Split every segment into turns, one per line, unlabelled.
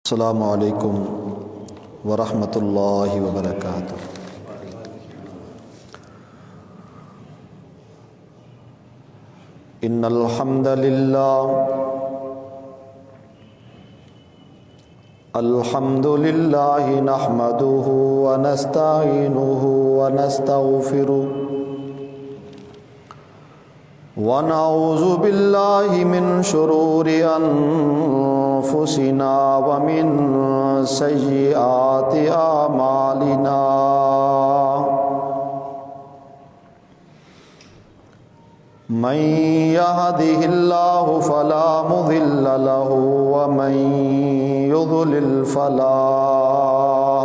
السلام علیکم ورحمۃ اللہ وبرکاتہ۔ ان الحمد للہ نحمده ونستعینه ونستغفره ونعوذ باللہ من شرور انفسنا ومن سیئات اعمالنا، من يهده اللہ فلا مضل له ومن يضلل فلا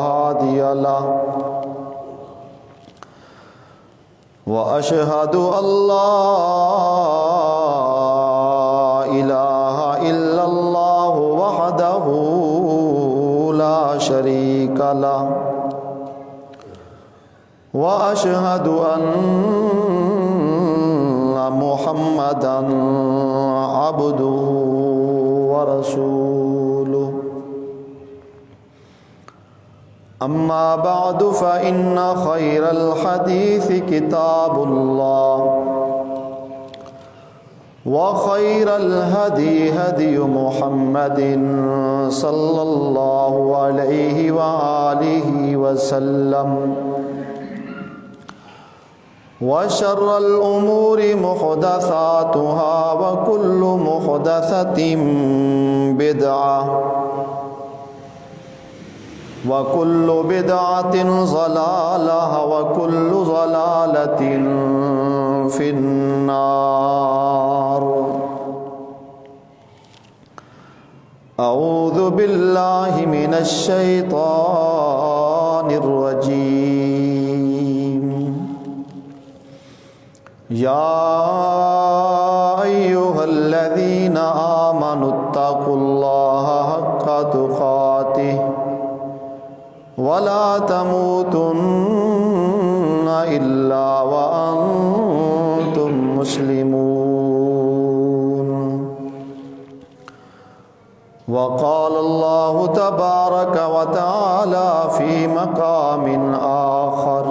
هادی له، وأشهد أن لا إله إلا الله وحده لا شريك له، وأشهد أن محمدًا عبده ورسوله، أما بعد فإن خير الحديث كتاب الله، وخير الهدي هدي محمد صلى الله عليه وآله وسلم، وشر الأمور محدثاتها وكل محدثة بدعة وَكُلُّ بِدْعَةٍ ضَلَالَةٍ وَكُلُّ ضَلَالَةٍ فِي النَّارِ۔ اعوذ باللہ من الشیطان الرجیم۔ یا ایہا الذین آمنوا اتقوا اللہ حق تقاتہ ولا تموتن الا وانتم مسلمون۔ وقال اللہ تبارک وتعالی فی مقام آخر،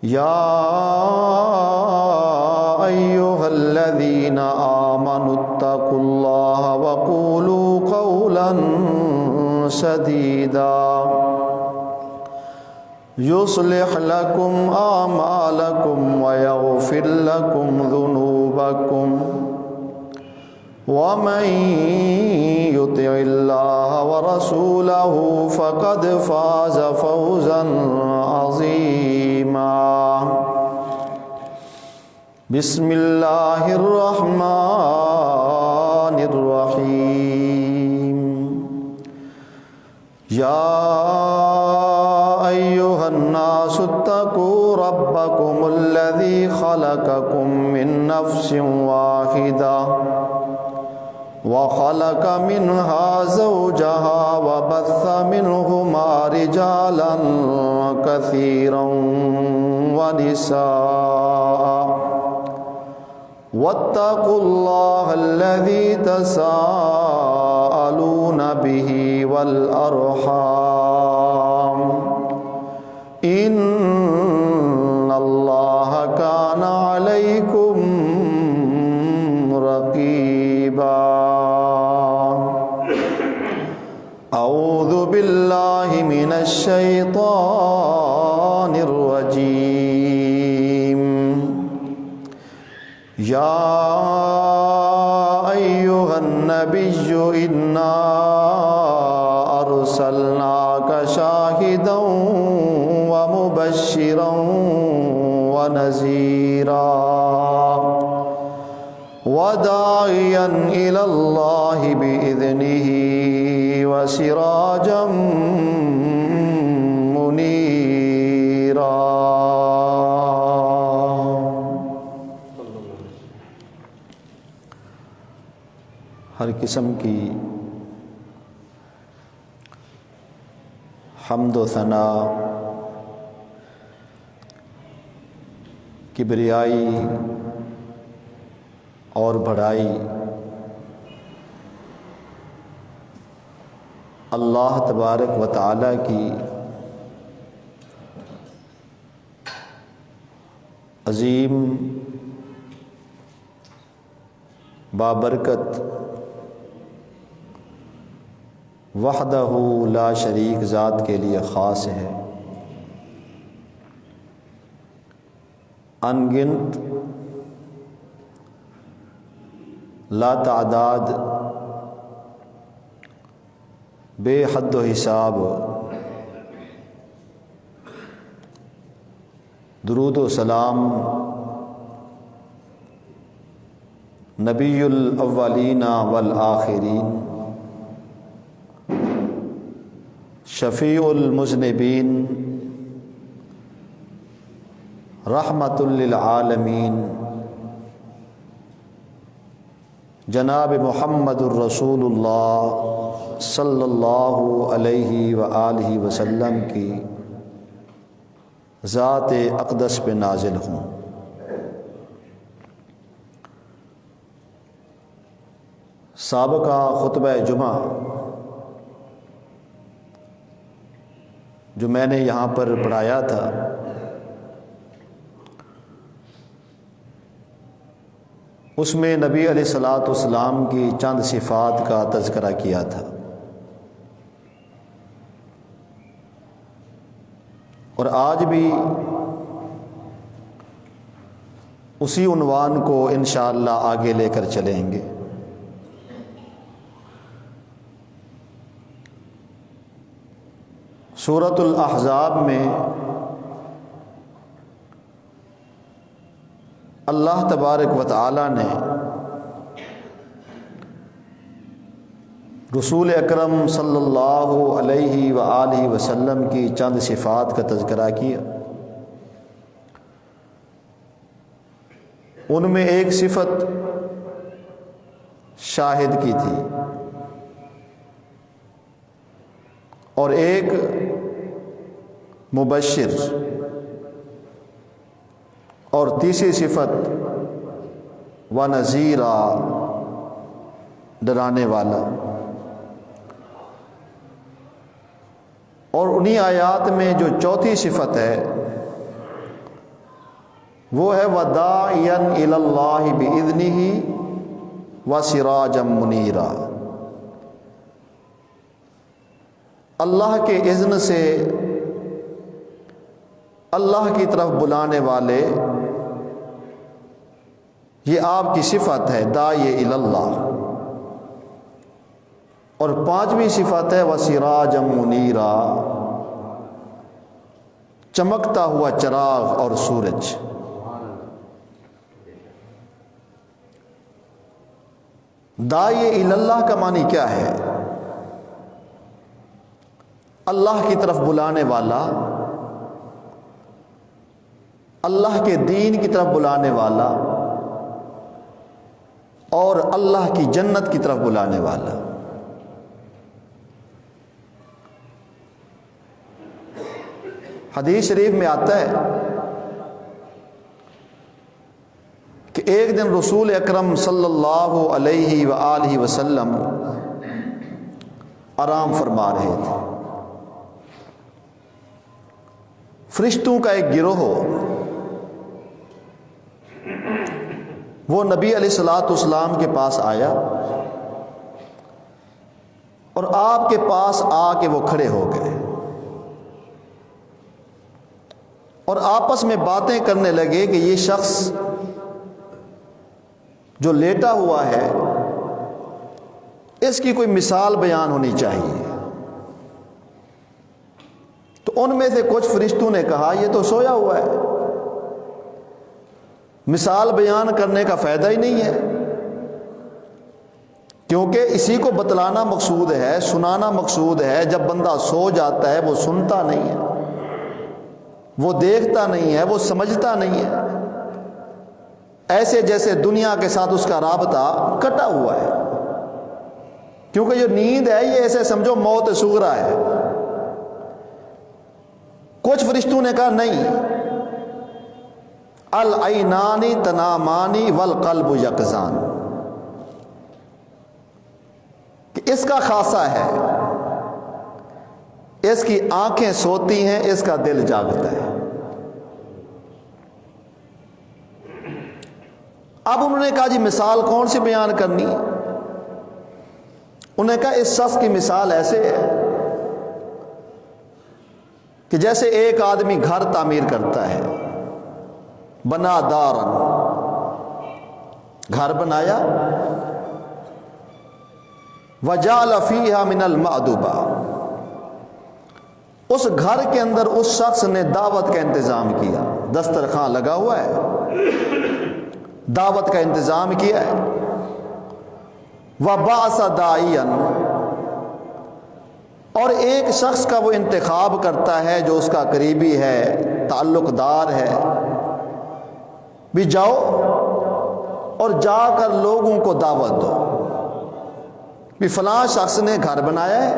یا ایہا الذین آمنوا اتقوا اللہ وقولوا قولا سدیدا یصلح لکم اعمالکم ویغفر لکم ذنوبکم ومن یطع اللہ ورسولہ فقد فاز فوزا عظیما۔ بسم اللہ الرحمن الرحیم۔ یا ایہا الناس اتقوا ربکم الذی خلقکم من نفس واحدہ وخلق منها زوجها وبث منہما رجالا کثیرا ونساء، واتقوا اللہ الذی تساءلون به والارحام، ان اللہ کان علیکم رقیبا۔ اعوذ باللہ من الشیطان الرجیم۔ یا ایہا النبی انا ارسلناک شاہدا ومبشرا ونذیرا وداعیا الی اللہ بإذنہ وسراجا منیرا۔ ہر قسم کی حمد و ثنا، کبریائی اور بڑائی اللہ تبارک و تعالیٰ کی عظیم بابرکت وحدہ لا شریک ذات کے لیے خاص ہے۔ ان گنت لا تعداد بے حد و حساب درود و سلام نبی الاولین والآخرین شفیع المذنبین رحمت للعالمین جناب محمد الرسول اللہ صلی اللہ علیہ وآلہ وسلم کی ذات اقدس پہ نازل ہوں۔ سابقہ خطبہ جمعہ جو میں نے یہاں پر پڑھایا تھا، اس میں نبی علیہ الصلاۃ والسلام کی چند صفات کا تذکرہ کیا تھا، اور آج بھی اسی عنوان کو انشاءاللہ آگے لے کر چلیں گے۔ سورۃ الاحزاب میں اللہ تبارک و تعالی نے رسول اکرم صلی اللہ علیہ وآلہ وسلم کی چند صفات کا تذکرہ کیا۔ ان میں ایک صفت شاہد کی تھی، اور ایک مبشر، اور تیسری صفت ونذیرا، ڈرانے والا۔ اور انہی آیات میں جو چوتھی صفت ہے وہ ہے وداعیا الی اللہ بإذنہ وسراجا منیرا، اللہ کے اذن سے اللہ کی طرف بلانے والے، یہ آپ کی صفت ہے داعی الی اللہ۔ اور پانچویں صفت ہے وسراجا منیرا، چمکتا ہوا چراغ اور سورج۔ داعی الی اللہ کا معنی کیا ہے؟ اللہ کی طرف بلانے والا، اللہ کے دین کی طرف بلانے والا، اور اللہ کی جنت کی طرف بلانے والا۔ حدیث شریف میں آتا ہے کہ ایک دن رسول اکرم صلی اللہ علیہ وآلہ وسلم آرام فرما رہے تھے۔ فرشتوں کا ایک گروہ وہ نبی علیہ الصلوۃ والسلام کے پاس آیا، اور آپ کے پاس آ کے وہ کھڑے ہو گئے، اور آپس میں باتیں کرنے لگے کہ یہ شخص جو لیٹا ہوا ہے اس کی کوئی مثال بیان ہونی چاہیے۔ تو ان میں سے کچھ فرشتوں نے کہا یہ تو سویا ہوا ہے، مثال بیان کرنے کا فائدہ ہی نہیں ہے، کیونکہ اسی کو بتلانا مقصود ہے، سنانا مقصود ہے۔ جب بندہ سو جاتا ہے وہ سنتا نہیں ہے، وہ دیکھتا نہیں ہے، وہ سمجھتا نہیں ہے، ایسے جیسے دنیا کے ساتھ اس کا رابطہ کٹا ہوا ہے، کیونکہ جو نیند ہے یہ ایسے سمجھو موت صغریٰ ہے۔ کچھ فرشتوں نے کہا نہیں، العینان تنامان والقلب یقظان، کہ اس کا خاصہ ہے اس کی آنکھیں سوتی ہیں، اس کا دل جاگتا ہے۔ اب انہوں نے کہا جی مثال کون سی بیان کرنی ہے؟ انہوں نے کہا اس شخص کی مثال ایسے ہے کہ جیسے ایک آدمی گھر تعمیر کرتا ہے، بنا دارن، گھر بنایا، وجعل فیہا من المأدبہ، اس گھر کے اندر اس شخص نے دعوت کا انتظام کیا، دسترخوان لگا ہوا ہے، دعوت کا انتظام کیا ہے، وبعث داعیا، اور ایک شخص کا وہ انتخاب کرتا ہے جو اس کا قریبی ہے، تعلق دار ہے، بھی جاؤ اور جا کر لوگوں کو دعوت دو، بھی فلاں شخص نے گھر بنایا ہے،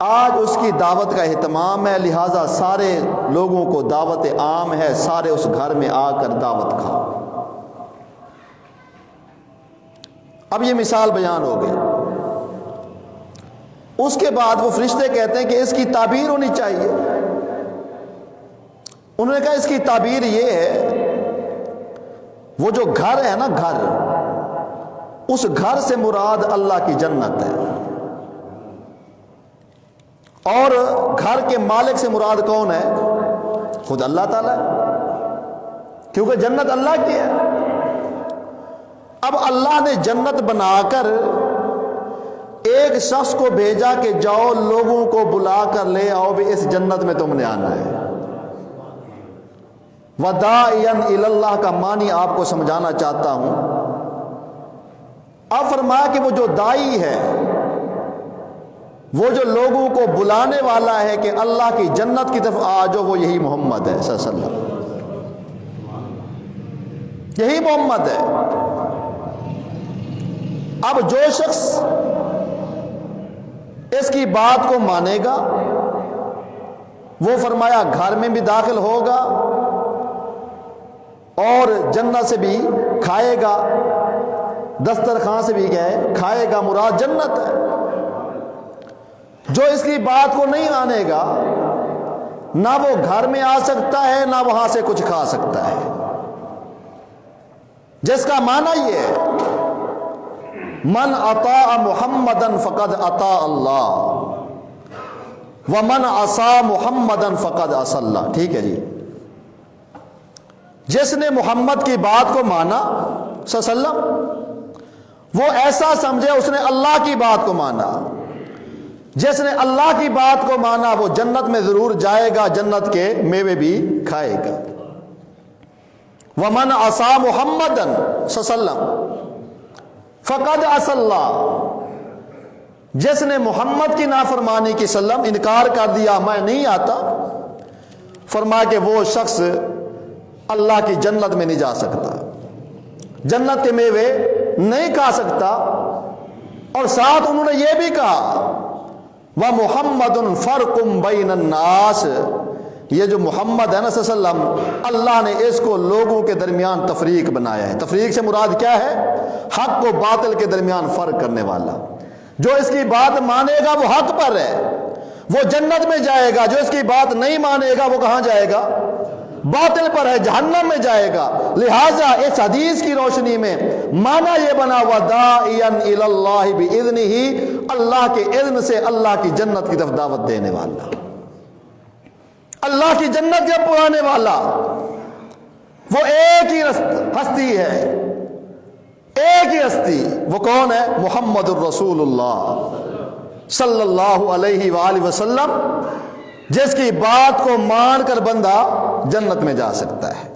آج اس کی دعوت کا اہتمام ہے، لہٰذا سارے لوگوں کو دعوت عام ہے، سارے اس گھر میں آ کر دعوت کھاؤ۔ اب یہ مثال بیان ہو گئی۔ اس کے بعد وہ فرشتے کہتے ہیں کہ اس کی تعبیر ہونی چاہیے۔ انہوں نے کہا اس کی تعبیر یہ ہے، وہ جو گھر ہے نا، گھر، اس گھر سے مراد اللہ کی جنت ہے، اور گھر کے مالک سے مراد کون ہے؟ خود اللہ تعالیٰ ہے، کیونکہ جنت اللہ کی ہے۔ اب اللہ نے جنت بنا کر ایک شخص کو بھیجا کہ جاؤ لوگوں کو بلا کر لے آؤ بھی اس جنت میں تم نے آنا ہے۔ وداعیا الی اللہ کا معنی آپ کو سمجھانا چاہتا ہوں۔ اب فرمایا کہ وہ جو داعی ہے، وہ جو لوگوں کو بلانے والا ہے کہ اللہ کی جنت کی طرف آ جاؤ، وہ یہی محمد ہے صلی اللہ علیہ وسلم، یہی محمد ہے۔ اب جو شخص اس کی بات کو مانے گا، وہ فرمایا گھر میں بھی داخل ہوگا اور جنت سے بھی کھائے گا، دسترخوان سے بھی کھائے گا، مراد جنت ہے۔ جو اس کی بات کو نہیں مانے گا، نہ وہ گھر میں آ سکتا ہے نہ وہاں سے کچھ کھا سکتا ہے، جس کا معنی یہ ہے من اطاع محمدا فقد اطاع اللہ ومن عصا محمدا فقد عصى اللہ۔ ٹھیک ہے جی، جس نے محمد کی بات کو مانا صلی اللہ علیہ وسلم، وہ ایسا سمجھے اس نے اللہ کی بات کو مانا۔ جس نے اللہ کی بات کو مانا وہ جنت میں ضرور جائے گا، جنت کے میوے بھی کھائے گا۔ ومن عصا محمدا صلی اللہ علیہ وسلم فقد عصى اللہ، جس نے محمد کی نافرمانی کی سلم انکار کر دیا، میں نہیں آتا، فرمایا کہ وہ شخص اللہ کی جنت میں نہیں جا سکتا، جنت کے میوے نہیں کھا سکتا۔ اور ساتھ انہوں نے یہ بھی کہا وَمُحَمَّدٌ فَرْقٌ بَيْنَ النَّاسِ، یہ جو محمد ہے نا صلی اللہ علیہ وسلم، اللہ نے اس کو لوگوں کے درمیان تفریق بنایا ہے۔ تفریق سے مراد کیا ہے؟ حق و باطل کے درمیان فرق کرنے والا۔ جو اس کی بات مانے گا وہ حق پر ہے، وہ جنت میں جائے گا، جو اس کی بات نہیں مانے گا وہ کہاں جائے گا؟ باطل پر ہے، جہنم میں جائے گا۔ لہٰذا اس حدیث کی روشنی میں معنی یہ بنا ہوا داعیا الی اللہ باذنہ، اللہ کے اذن سے اللہ کی جنت کی طرف دعوت دینے والا، اللہ کی جنت جب پرانے والا۔ وہ ایک ہی ہستی ہے، ایک ہی ہستی، وہ کون ہے؟ محمد الرسول اللہ صلی اللہ علیہ وآلہ وسلم، جس کی بات کو مان کر بندہ جنت میں جا سکتا ہے۔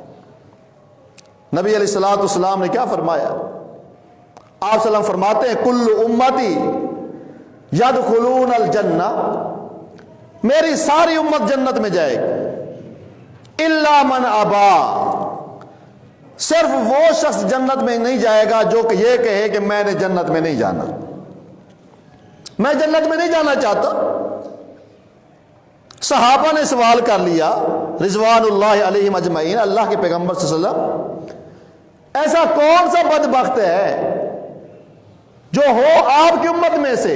نبی علیہ الصلوۃ والسلام نے کیا فرمایا؟ آپ صلی اللہ فرماتے ہیں کل امتی یدخلون الجنہ، میری ساری امت جنت میں جائے گی، الا من ابا، صرف وہ شخص جنت میں نہیں جائے گا جو کہ یہ کہے کہ میں نے جنت میں نہیں جانا، میں جنت میں نہیں جانا چاہتا۔ صحابہ نے سوال کر لیا رضوان اللہ علیہم اجمعین، اللہ کے پیغمبر صلی اللہ علیہ وسلم، ایسا کون سا بدبخت ہے جو ہو آپ کی امت میں سے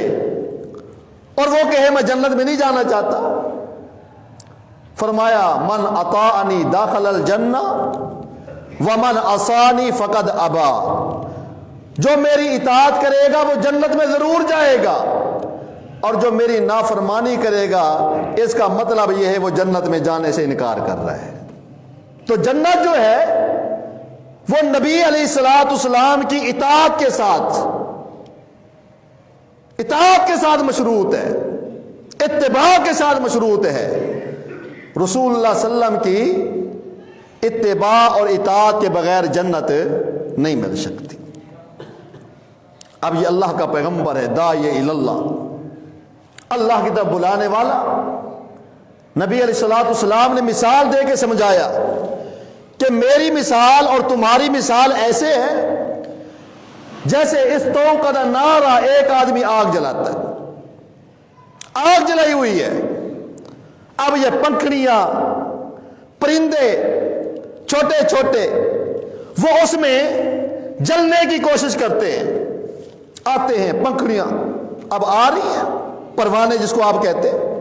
اور وہ کہے میں جنت میں نہیں جانا چاہتا؟ فرمایا من اطاعنی داخل الجنہ ومن عصانی فقد ابا، جو میری اطاعت کرے گا وہ جنت میں ضرور جائے گا، اور جو میری نافرمانی کرے گا اس کا مطلب یہ ہے وہ جنت میں جانے سے انکار کر رہا ہے۔ تو جنت جو ہے وہ نبی علیہ الصلوۃ والسلام کی اطاعت کے ساتھ مشروط ہے، اتباع کے ساتھ مشروط ہے۔ رسول اللہ صلی اللہ علیہ وسلم کی اتباع اور اطاعت کے بغیر جنت نہیں مل سکتی۔ اب یہ اللہ کا پیغمبر ہے، داعی اللہ، اللہ کی طرف بلانے والا۔ نبی علیہ الصلوۃ والسلام نے مثال دے کے سمجھایا کہ میری مثال اور تمہاری مثال ایسے ہے جیسے استوقد نارا، ایک آدمی آگ جلاتا ہے، آگ جلائی ہوئی ہے، اب یہ پنکھڑیاں، پرندے چھوٹے چھوٹے وہ اس میں جلنے کی کوشش کرتے ہیں، آتے ہیں پنکھڑیاں، اب آ رہی ہیں پروانے جس کو آپ کہتے ہیں،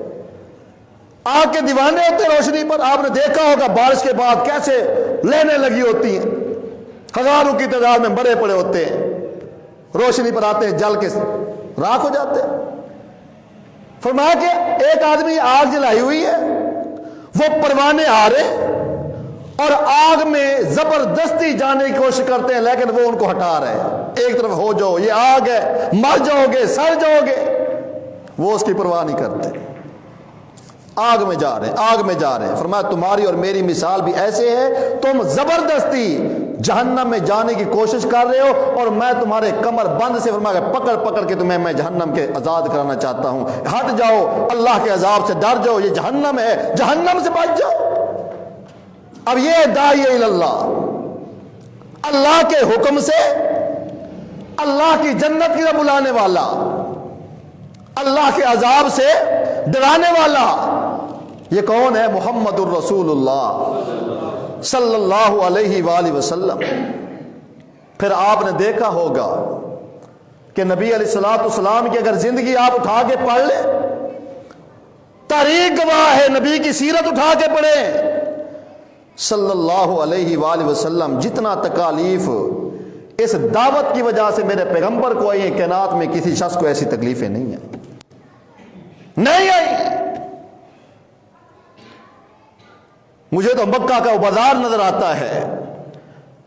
آگ کے دیوانے ہوتے ہیں روشنی پر۔ آپ نے دیکھا ہوگا بارش کے بعد کیسے لینے لگی ہوتی ہیں، ہزاروں کی تعداد میں مرے پڑے ہوتے ہیں، روشنی پر آتے ہیں جل کے راکھ ہو جاتے ہیں۔ فرمایا کہ ایک آدمی آگ جلائی ہوئی ہے، وہ پروانے آ رہے ہیں اور آگ میں زبردستی جانے کی کوشش کرتے ہیں، لیکن وہ ان کو ہٹا رہے ہیں، ایک طرف ہو جاؤ، یہ آگ ہے، مر جاؤ گے، سڑ جاؤ گے، وہ اس کی پرواہ نہیں کرتے، آگ میں جا رہے ہیں، آگ میں جا رہے ہیں۔ فرمایا تمہاری اور میری مثال بھی ایسے ہے، تم زبردستی جہنم میں جانے کی کوشش کر رہے ہو اور میں تمہارے کمر بند سے فرمایا پکڑ پکڑ کے تمہیں میں جہنم کے آزاد کرانا چاہتا ہوں، ہٹ جاؤ، اللہ کے عذاب سے ڈر جاؤ، یہ جہنم ہے، جہنم سے بچ جاؤ۔ اب یہ داعی اللہ، اللہ کے حکم سے اللہ کی جنت کی طرف بلانے والا، اللہ کے عذاب سے ڈرانے والا، یہ کون ہے؟ محمد الرسول اللہ صلی اللہ علیہ وآلہ وسلم۔ پھر آپ نے دیکھا ہوگا کہ نبی علیہ الصلوۃ والسلام کی اگر زندگی آپ اٹھا کے پڑھ لیں، تاریخ گواہ ہے، نبی کی سیرت اٹھا کے پڑھیں، صلی اللہ علیہ وآلہ وسلم، جتنا تکالیف اس دعوت کی وجہ سے میرے پیغمبر کو آئی ہیں، کائنات میں کسی شخص کو ایسی تکلیفیں نہیں آئی۔ مجھے تو مکہ کا وہ بازار نظر آتا ہے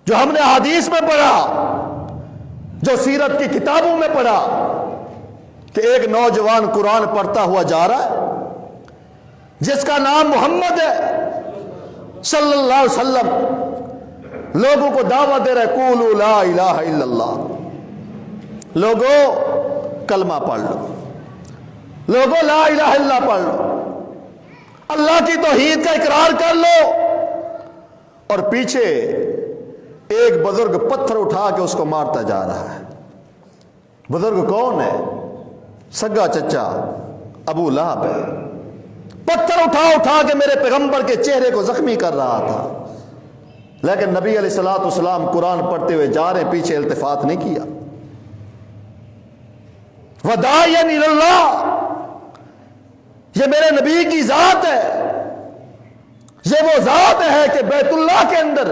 جو ہم نے حدیث میں پڑھا، جو سیرت کی کتابوں میں پڑھا، کہ ایک نوجوان قرآن پڑھتا ہوا جا رہا ہے جس کا نام محمد ہے صلی اللہ علیہ وسلم، لوگوں کو دعوت دے رہے قولوا لا الہ الا اللہ، لوگوں کلمہ پڑھ لو، لوگوں لا الہ الا اللہ پڑھ لو، اللہ کی توحید کا اقرار کر لو، اور پیچھے ایک بزرگ پتھر اٹھا کے اس کو مارتا جا رہا ہے۔ بزرگ کون ہے؟ سگا چچا ابو لہب ہے، پتھر اٹھا کے میرے پیغمبر کے چہرے کو زخمی کر رہا تھا، لیکن نبی علیہ الصلوۃ والسلام قرآن پڑھتے ہوئے جا رہے، پیچھے التفات نہیں کیا۔ وداعیا الی اللہ، یہ میرے نبی کی ذات ہے، یہ وہ ذات ہے کہ بیت اللہ کے اندر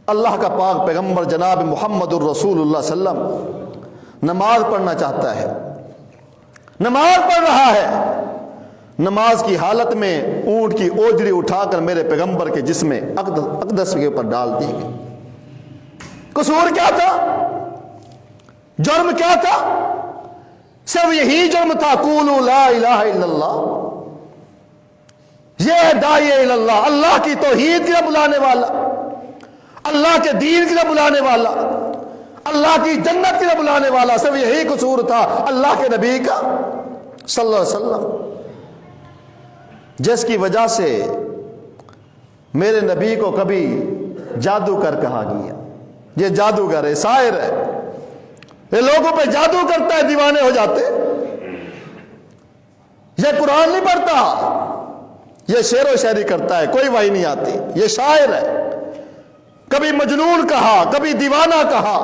اللہ کا پاک پیغمبر جناب محمد الرسول اللہ صلی اللہ علیہ وسلم نماز پڑھنا چاہتا ہے، نماز پڑھ رہا ہے، نماز کی حالت میں اونٹ کی اوجڑی اٹھا کر میرے پیغمبر کے جسم اقدس کے اوپر ڈال دی گئی۔ قصور کیا تھا؟ جرم کیا تھا؟ صرف یہی جرم تھا، قولوا لا الہ الا اللہ۔ یہ ہے داعی اللہ، اللہ کی توحید کی طرف بلانے والا، اللہ کے دین کی طرف بلانے والا، اللہ کی جنت کی طرف بلانے والا، صرف یہی قصور تھا اللہ کے نبی کا صلی اللہ علیہ وسلم، جس کی وجہ سے میرے نبی کو کبھی جادوگر کہا گیا، یہ جادوگر ہے، ساحر ہے، یہ لوگوں پہ جادو کرتا ہے، دیوانے ہو جاتے، یہ قرآن نہیں پڑھتا، یہ شعر و شاعری کرتا ہے، کوئی وحی نہیں آتی، یہ شاعر ہے، کبھی مجنون کہا، کبھی دیوانہ کہا،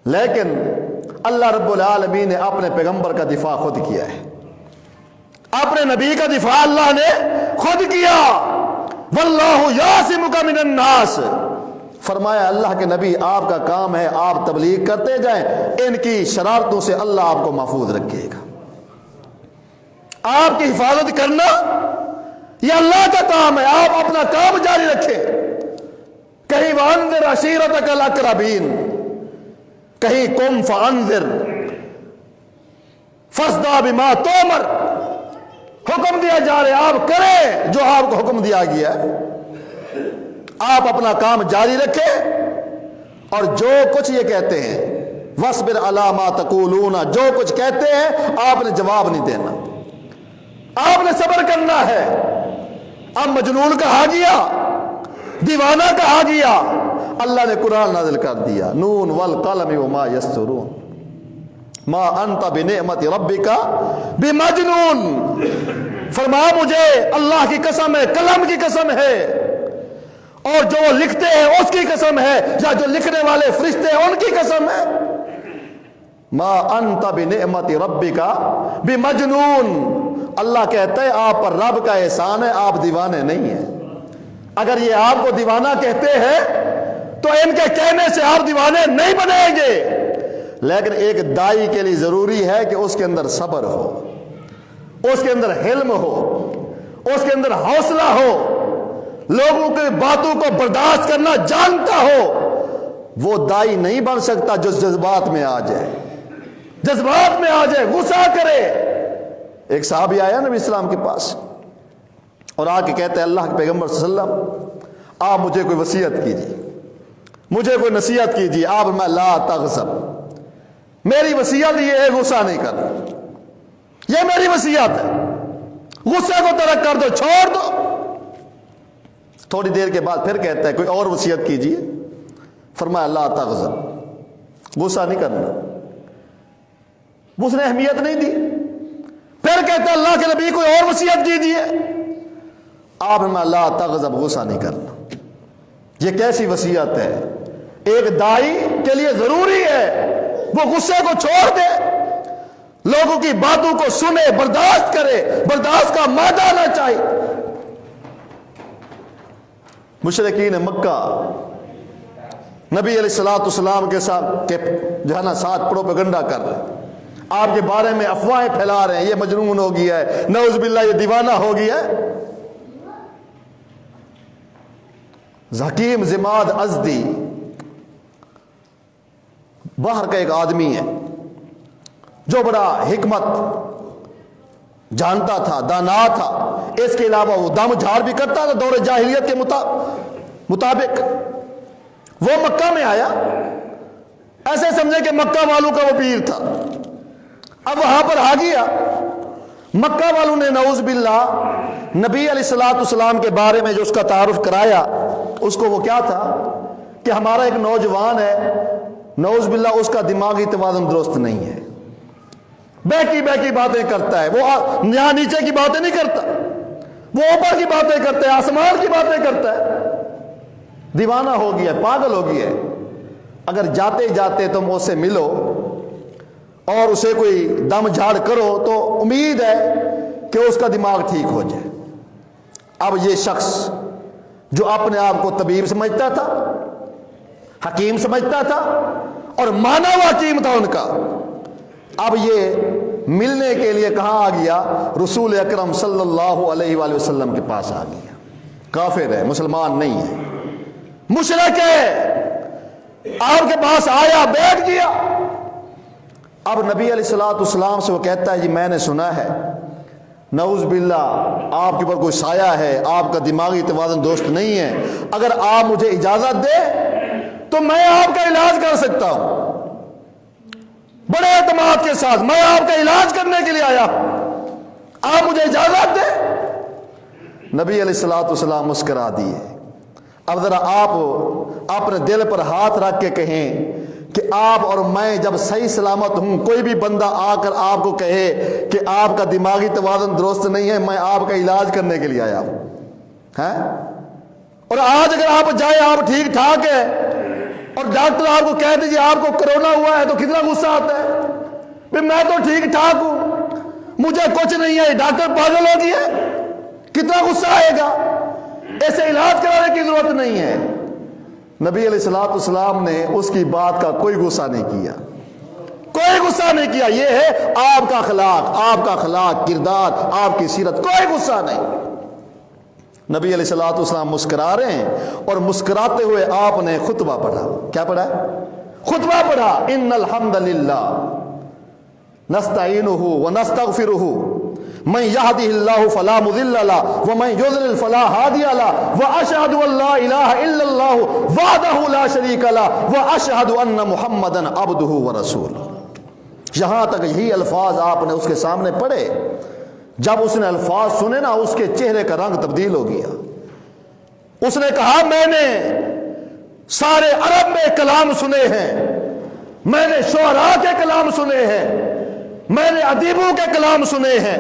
لیکن اللہ رب العالمین نے اپنے پیغمبر کا دفاع خود کیا ہے، اپنے نبی کا دفاع اللہ نے خود کیا۔ واللہ یعصمک من الناس، فرمایا اللہ کے نبی آپ کا کام ہے آپ تبلیغ کرتے جائیں، ان کی شرارتوں سے اللہ آپ کو محفوظ رکھے گا۔ آپ کی حفاظت کرنا یہ اللہ کا کام ہے، آپ اپنا کام جاری رکھیں۔ کہیں وانذر عشیرتک الاقربین، کہیں قم فانذر فاصدع بما تؤمر، حکم دیا جا رہا ہے آپ کریں جو آپ کو حکم دیا گیا ہے، آپ اپنا کام جاری رکھیں اور جو کچھ یہ کہتے ہیں وَاصْبِرْ عَلَىٰ مَا تَقُولُونَ، جو کچھ کہتے ہیں آپ نے جواب نہیں دینا، آپ نے صبر کرنا ہے۔ اب مجنون کہا گیا، دیوانہ کہا گیا، اللہ نے قرآن نازل کر دیا، نون والقلم وما یسطرون ما انت بنعمت ربک بمجنون، فرما مجھے اللہ کی قسم ہے، قلم کی قسم ہے، اور جو لکھتے ہیں اس کی قسم ہے، یا جو لکھنے والے فرشتے ہیں ان کی قسم ہے، ما انت بنعمت ربک بمجنون۔ اللہ کہتا ہے آپ پر رب کا احسان ہے، آپ دیوانے نہیں ہیں۔ اگر یہ آپ کو دیوانہ کہتے ہیں تو ان کے کہنے سے آپ دیوانے نہیں بنیں گے، لیکن ایک دائی کے لیے ضروری ہے کہ اس کے اندر صبر ہو، اس کے اندر حلم ہو، اس کے اندر حوصلہ ہو، لوگوں کی باتوں کو برداشت کرنا جانتا ہو۔ وہ دائی نہیں بن سکتا جو جذبات میں آ جائے، جذبات میں آ جائے، غصہ کرے۔ ایک صحابی آیا نبی اسلام کے پاس اور آ کے کہتے ہیں اللہ کے پیغمبر صلی اللہ علیہ وسلم آپ مجھے کوئی وصیت کیجیے، مجھے کوئی نصیحت کیجیے۔ آپ میں لا تغضب، میری وصیت یہ ہے غصہ نہیں کرنا، یہ میری وصیت ہے، غصے کو ترک کر دو، چھوڑ دو۔ تھوڑی دیر کے بعد پھر کہتا ہے کوئی اور وصیت کیجیے، فرمایا لا تغضب، غصہ نہیں کرنا، اس نے اہمیت نہیں دی۔ پھر کہتا ہے اللہ کے نبی کوئی اور وصیت کیجیے، آپ میں لا تغضب، غصہ نہیں کرنا۔ یہ کیسی وصیت ہے؟ ایک دائی کے لیے ضروری ہے وہ غصے کو چھوڑ دے، لوگوں کی باتوں کو سنے، برداشت کرے، برداشت کا مادہ نہ چاہیے۔ مشرکین مکہ نبی علیہ الصلوۃ والسلام کے ساتھ جو ہے نا ساتھ پروپیگنڈا کر رہے ہیں، آپ کے بارے میں افواہیں پھیلا رہے ہیں، یہ مجنون ہو گیا ہے، نعوذ باللہ یہ دیوانہ ہو گیا ہے۔ حکیم زماد ازدی باہر کا ایک آدمی ہے جو بڑا حکمت جانتا تھا، دانا تھا، اس کے علاوہ وہ دم جھاڑ بھی کرتا تھا دور جاہلیت کے مطابق۔ وہ مکہ میں آیا، ایسے سمجھے کہ مکہ والوں کا وہ پیر تھا۔ اب وہاں پر آ گیا، مکہ والوں نے نعوذ باللہ نبی علیہ الصلوۃ والسلام کے بارے میں جو اس کا تعارف کرایا، اس کو وہ کیا تھا کہ ہمارا ایک نوجوان ہے، نعوذ باللہ اس کا دماغی توازن درست نہیں ہے، بہکی باتیں کرتا ہے، وہ یہاں نیچے کی باتیں نہیں کرتا، وہ اوپر کی باتیں کرتا ہے، آسمان کی باتیں کرتا ہے، دیوانہ ہو گیا، پاگل ہو گیا ہے۔ اگر جاتے جاتے تم اس سے ملو اور اسے کوئی دم جھاڑ کرو تو امید ہے کہ اس کا دماغ ٹھیک ہو جائے۔ اب یہ شخص جو اپنے آپ کو طبیب سمجھتا تھا، حکیم سمجھتا تھا اور مانا ہوا حکیم تھا ان کا، اب یہ ملنے کے لیے کہاں آ گیا؟ رسول اکرم صلی اللہ علیہ وآلہ وسلم کے پاس آ گیا۔ کافر ہے، مسلمان نہیں ہے، مشرک ہے، آپ کے پاس آیا، بیٹھ گیا۔ اب نبی علیہ الصلوۃ والسلام سے وہ کہتا ہے جی میں نے سنا ہے نعوذ باللہ آپ کے اوپر کوئی سایہ ہے، آپ کا دماغی توازن درست نہیں ہے، اگر آپ مجھے اجازت دے تو میں آپ کا علاج کر سکتا ہوں، بڑے اعتماد کے ساتھ میں آپ کا علاج کرنے کے لیے آیا، آپ مجھے اجازت دیں۔ نبی علیہ الصلوۃ والسلام مسکرا دیے۔ اب ذرا آپ اپنے دل پر ہاتھ رکھ کے کہیں کہ آپ اور میں جب صحیح سلامت ہوں، کوئی بھی بندہ آ کر آپ کو کہے کہ آپ کا دماغی توازن درست نہیں ہے، میں آپ کا علاج کرنے کے لیے آیا ہوں، ہیں؟ اور آج اگر آپ جائیں، آپ ٹھیک ٹھاک ہے اور ڈاکٹر آپ کو کہہ دیجیے آپ کو کرونا ہوا ہے تو کتنا غصہ آتا ہے؟ میں تو ٹھیک ٹھاک ہوں، مجھے کچھ نہیں ہے، ڈاکٹر پاگل ہو گیا، کتنا غصہ آئے گا، ایسے علاج کرانے کی ضرورت نہیں ہے۔ نبی علیہ السلام نے اس کی بات کا کوئی غصہ نہیں کیا، کوئی غصہ نہیں کیا۔ یہ ہے آپ کا اخلاق، کردار، آپ کی سیرت، کوئی غصہ نہیں۔ نبی علیہ السلام مسکرا رہے ہیں اور مسکراتے ہوئے آپ نے خطبہ پڑھا۔ کیا پڑھا؟ خطبہ پڑھا، ان الحمد للہ نستعینہ ونستغفرہ من یہدہ اللہ فلا مضل لہ ومن یضلل فلا ہادی لہ واشہد ان لا الہ الا اللہ وحدہ لا شریک لہ واشہد ان محمدا عبدہ ورسولہ۔ یہاں تک یہی الفاظ آپ نے اس کے سامنے پڑھے، جب اس نے الفاظ سنے نا اس کے چہرے کا رنگ تبدیل ہو گیا۔ اس نے کہا میں نے سارے عرب میں کلام سنے ہیں، میں نے شعراء کے کلام سنے ہیں، میں نے ادیبوں کے کلام سنے ہیں،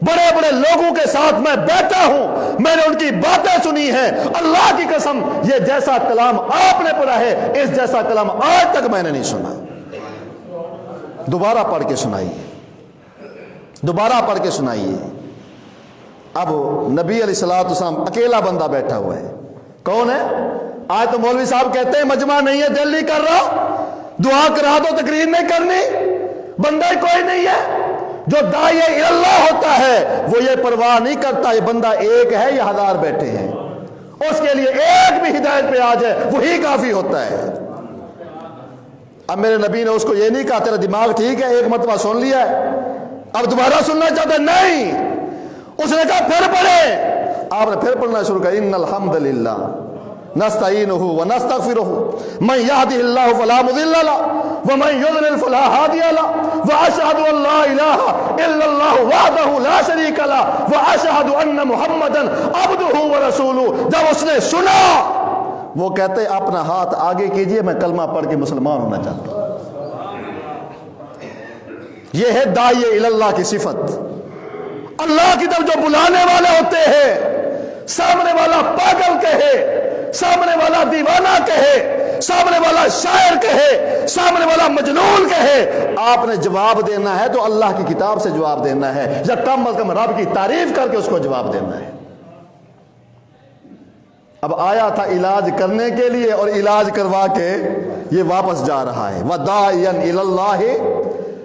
بڑے بڑے لوگوں کے ساتھ میں بیٹھا ہوں، میں نے ان کی باتیں سنی ہیں، اللہ کی قسم یہ جیسا کلام آپ نے پڑھا ہے اس جیسا کلام آج تک میں نے نہیں سنا۔ دوبارہ پڑھ کے سنائیے، دوبارہ پڑھ کے سنائیے۔ اب نبی علیہ السلام اکیلا بندہ بیٹھا ہوا ہے، کون ہے؟ آج تو مولوی صاحب کہتے ہیں مجمع نہیں ہے، دل نہیں کر رہا، دعا کرا دو، تقریر نہیں کرنی، بندہ ہی کوئی نہیں ہے۔ جو داعی اللہ ہوتا ہے وہ یہ پرواہ نہیں کرتا یہ بندہ ایک ہے یا ہزار بیٹھے ہیں، اس کے لیے ایک بھی ہدایت پہ آ جائے وہی کافی ہوتا ہے۔ اب میرے نبی نے اس کو یہ نہیں کہا تیرا دماغ ٹھیک ہے، ایک مرتبہ سن لیا ہے اب دوبارہ سننا چاہتا ہے، نہیں، اس نے کہا پھر پڑھے۔ آپ نے پھر پڑھنا شروع کیا، ان الحمد للہ نستعینہ ونستغفرہ من یہدہ اللہ فلا مضل لہ ومن یضلل فلا ہادی لہ واشہد ان لا الہ الا اللہ وحدہ لا شریک لہ واشہد ان محمدا عبدہ ورسولہ۔ جب اس نے سنا وہ کہتے اپنا ہاتھ آگے کیجئے، میں کلمہ پڑھ کے مسلمان ہونا چاہتا ہوں۔ یہ ہے داعی اللہ کی صفت۔ اللہ کی طرف جو بلانے والے ہوتے ہیں، سامنے والا پاگل کہے، سامنے والا دیوانہ کہے، سامنے والا شاعر کہے، سامنے والا مجنون کہے، آپ نے جواب دینا ہے تو اللہ کی کتاب سے جواب دینا ہے، یا کم از کم رب کی تعریف کر کے اس کو جواب دینا ہے۔ اب آیا تھا علاج کرنے کے لیے اور علاج کروا کے یہ واپس جا رہا ہے۔ وَدَاعِيًا إِلَى اللَّهِ